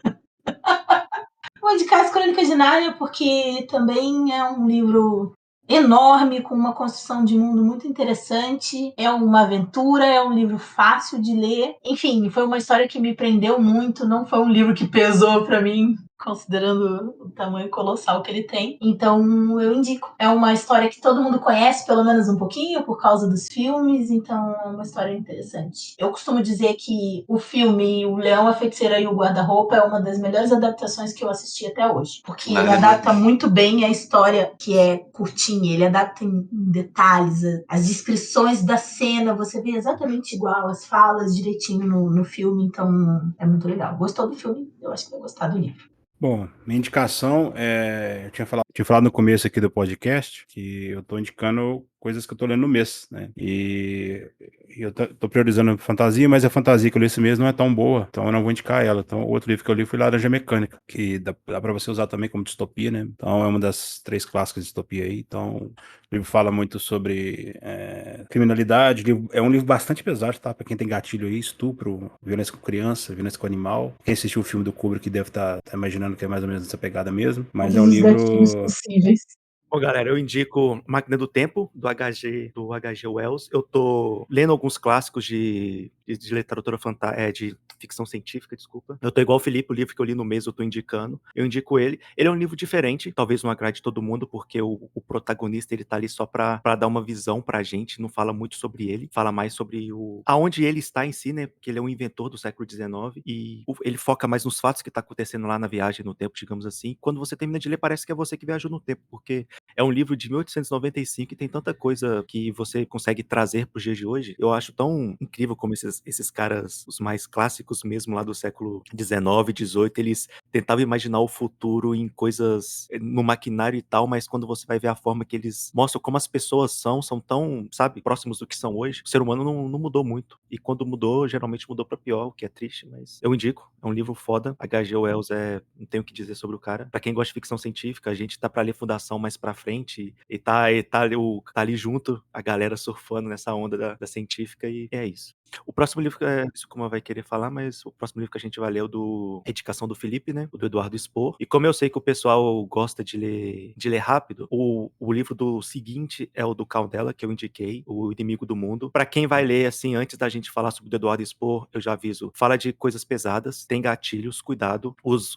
Vou indicar as Crônicas de Nárnia porque também é um livro enorme, com uma construção de mundo muito interessante. É uma aventura, é um livro fácil de ler. Enfim, foi uma história que me prendeu muito, não foi um livro que pesou para mim, considerando o tamanho colossal que ele tem. Então, eu indico. É uma história que todo mundo conhece, pelo menos um pouquinho, por causa dos filmes, então é uma história interessante. Eu costumo dizer que o filme O Leão, a Feiticeira e o Guarda-Roupa é uma das melhores adaptações que eu assisti até hoje, porque ele adapta muito bem a história, que é curtinha, ele adapta em detalhes, as descrições da cena, você vê exatamente igual, as falas direitinho no filme, então é muito legal. Gostou do filme? Eu acho que vai gostar do livro. Bom, minha indicação eu tinha falado no começo aqui do podcast que eu tô indicando coisas que eu tô lendo no mês, né? E eu tô priorizando fantasia, mas a fantasia que eu li esse mês não é tão boa, então eu não vou indicar ela. Então, o outro livro que eu li foi Laranja Mecânica, que dá pra você usar também como distopia, né? Então, é uma das 3 clássicas de distopia aí. Então, o livro fala muito sobre criminalidade. É um livro bastante pesado, tá? Pra quem tem gatilho aí, estupro, violência com criança, violência com animal. Quem assistiu o filme do Kubrick deve estar imaginando que é mais ou menos essa pegada mesmo. Mas é um Todos os gatilhos livro. possíveis. Bom, galera, eu indico Máquina do Tempo, do H.G. Wells. Eu tô lendo alguns clássicos de literatura de ficção científica, desculpa. Eu tô igual o Felipe, o livro que eu li no mês eu tô indicando. Eu indico ele. Ele é um livro diferente, talvez não agrade todo mundo, porque o protagonista, ele tá ali só pra dar uma visão pra gente, não fala muito sobre ele, fala mais sobre aonde ele está em si, né, porque ele é um inventor do século XIX, e ele foca mais nos fatos que tá acontecendo lá na viagem no tempo, digamos assim. Quando você termina de ler, parece que é você que viajou no tempo, porque é um livro de 1895 e tem tanta coisa que você consegue trazer para os dias de hoje. Eu acho tão incrível como esses caras, os mais clássicos mesmo lá do século XIX, XVIII, eles tentavam imaginar o futuro em coisas, no maquinário e tal, mas quando você vai ver a forma que eles mostram como as pessoas são tão, sabe, próximos do que são hoje. O ser humano não mudou muito. E quando mudou, geralmente mudou para pior, o que é triste, mas eu indico. É um livro foda. H.G. Wells não tenho o que dizer sobre o cara. Pra quem gosta de ficção científica, a gente tá pra ler Fundação mais pra frente e tá ali junto, a galera surfando nessa onda da científica, e é isso. O próximo livro, isso como vai querer falar, mas o próximo livro que a gente vai ler é o do Indicação do Felipe, né? O do Eduardo Spohr. E como eu sei que o pessoal gosta de ler rápido, o livro do seguinte é o do Caldela, que eu indiquei, O Inimigo do Mundo. Pra quem vai ler, assim, antes da gente falar sobre o do Eduardo Spohr, eu já aviso, fala de coisas pesadas, tem gatilhos, cuidado. Os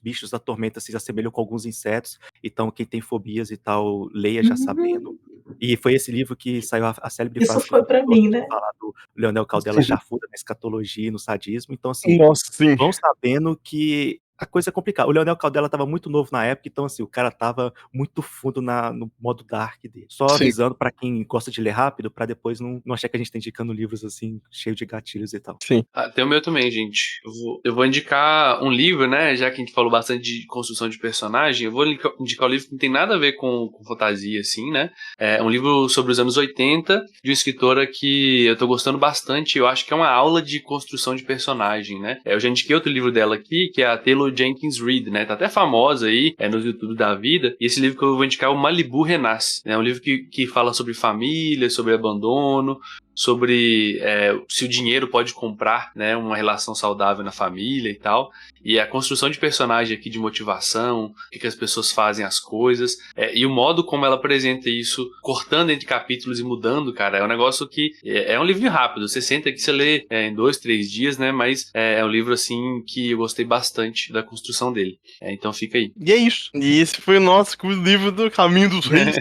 bichos da tormenta se assemelham com alguns insetos, então quem tem fobias e tal, leia já sabendo. E foi esse livro que saiu a célebre Isso frase que foi pra mim, né? falar do Leonel Caldela chafuda na escatologia e no sadismo. Então, assim, Nossa, sim. vão sabendo que a coisa é complicada. O Leonel Caldela tava muito novo na época, então, assim, o cara tava muito fundo no modo dark dele. Só Sim. avisando pra quem gosta de ler rápido, pra depois não achar que a gente tá indicando livros, assim, cheio de gatilhos e tal. Sim. Tem o meu também, gente. Eu vou indicar um livro, né? Já que a gente falou bastante de construção de personagem, eu vou indicar um livro que não tem nada a ver com fantasia, assim, né? É um livro sobre os anos 80, de uma escritora que eu tô gostando bastante. Eu acho que é uma aula de construção de personagem, né? Eu já indiquei outro livro dela aqui, que é a Taylor Jenkins Reid, né? Tá até famosa aí, nos YouTube da vida. E esse livro que eu vou indicar é o Malibu Renasce. É um livro que fala sobre família, sobre abandono, sobre se o dinheiro pode comprar, né, uma relação saudável na família e tal, e a construção de personagem aqui, de motivação, o que as pessoas fazem as coisas, e o modo como ela apresenta isso, cortando entre capítulos e mudando, cara, é um negócio que é um livro rápido, você senta aqui, você lê em 2, 3 dias, né, mas é um livro, assim, que eu gostei bastante da construção dele, então fica aí. E é isso. E esse foi o nosso livro do Caminho dos Reis.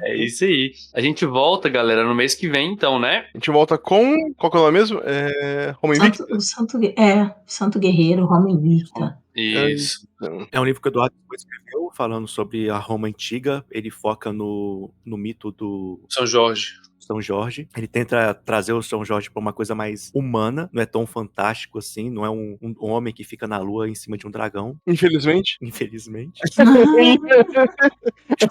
É isso aí. A gente volta, galera, no mês que vem, então, né? A gente volta com... Qual que é o nome mesmo? Roma Invicta? Santo Guerreiro, Roma Invicta. Isso. É um livro que o Eduardo escreveu, falando sobre a Roma Antiga. Ele foca no mito do São Jorge. São Jorge. Ele tenta trazer o São Jorge para uma coisa mais humana, não é tão fantástico assim, não é um homem que fica na lua em cima de um dragão. Infelizmente. Infelizmente. O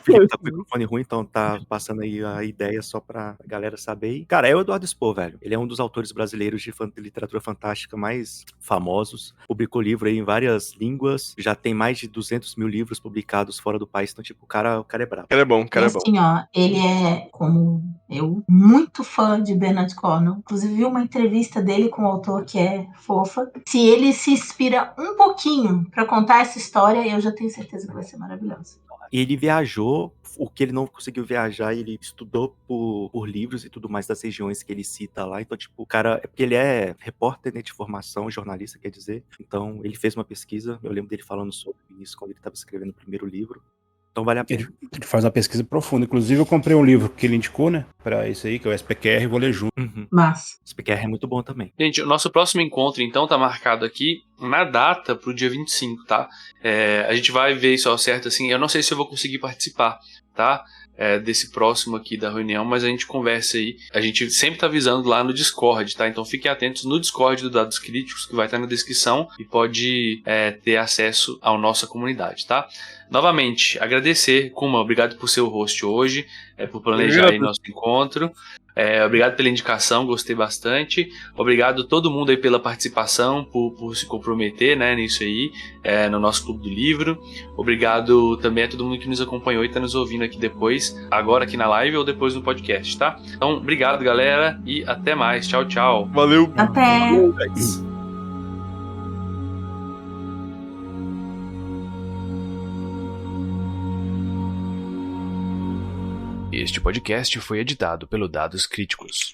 Felipe tá com o microfone ruim, então tá passando aí a ideia só pra galera saber. E, cara, é o Eduardo Spohr, velho. Ele é um dos autores brasileiros de literatura fantástica mais famosos. Publicou livro aí em várias línguas, já tem mais de 200 mil livros publicados fora do país, então, tipo, o cara é brabo. O cara é bom, o cara E é bom. assim, ó, ele é, como eu, muito fã de Bernard Cornwell. Inclusive, vi uma entrevista dele com o autor que é fofa. Se ele se inspira um pouquinho pra contar essa história, eu já tenho certeza que vai ser maravilhosa. Ele viajou, o que ele não conseguiu viajar, ele estudou por livros e tudo mais das regiões que ele cita lá. Então, tipo, o cara, é porque ele é repórter, né, de formação, jornalista, quer dizer. Então, ele fez uma pesquisa, eu lembro dele falando sobre isso quando ele estava escrevendo o primeiro livro. Então, vale a pena. Ele faz uma pesquisa profunda. Inclusive, eu comprei um livro que ele indicou, né? Pra isso aí, que é o SPQR, e vou ler junto. Mas, Esse PQR é muito bom também. Gente, o nosso próximo encontro, então, tá marcado aqui na data pro dia 25, tá? A gente vai ver isso ao certo, assim, eu não sei se eu vou conseguir participar, tá? Desse próximo aqui da reunião, mas a gente conversa aí. A gente sempre tá avisando lá no Discord, tá? Então fiquem atentos no Discord do Dados Críticos, que vai estar na descrição e pode ter acesso à nossa comunidade, tá? Novamente, agradecer, Kuma, obrigado por ser o host hoje, por planejar aí nosso encontro. Obrigado pela indicação, gostei bastante. Obrigado a todo mundo aí pela participação, por se comprometer, né, nisso aí, no nosso Clube do Livro. Obrigado também a todo mundo que nos acompanhou e está nos ouvindo aqui depois, agora aqui na live ou depois no podcast, tá? Então, obrigado, galera, e até mais. Tchau, tchau. Valeu. até! Este podcast foi editado pelo Dados Críticos.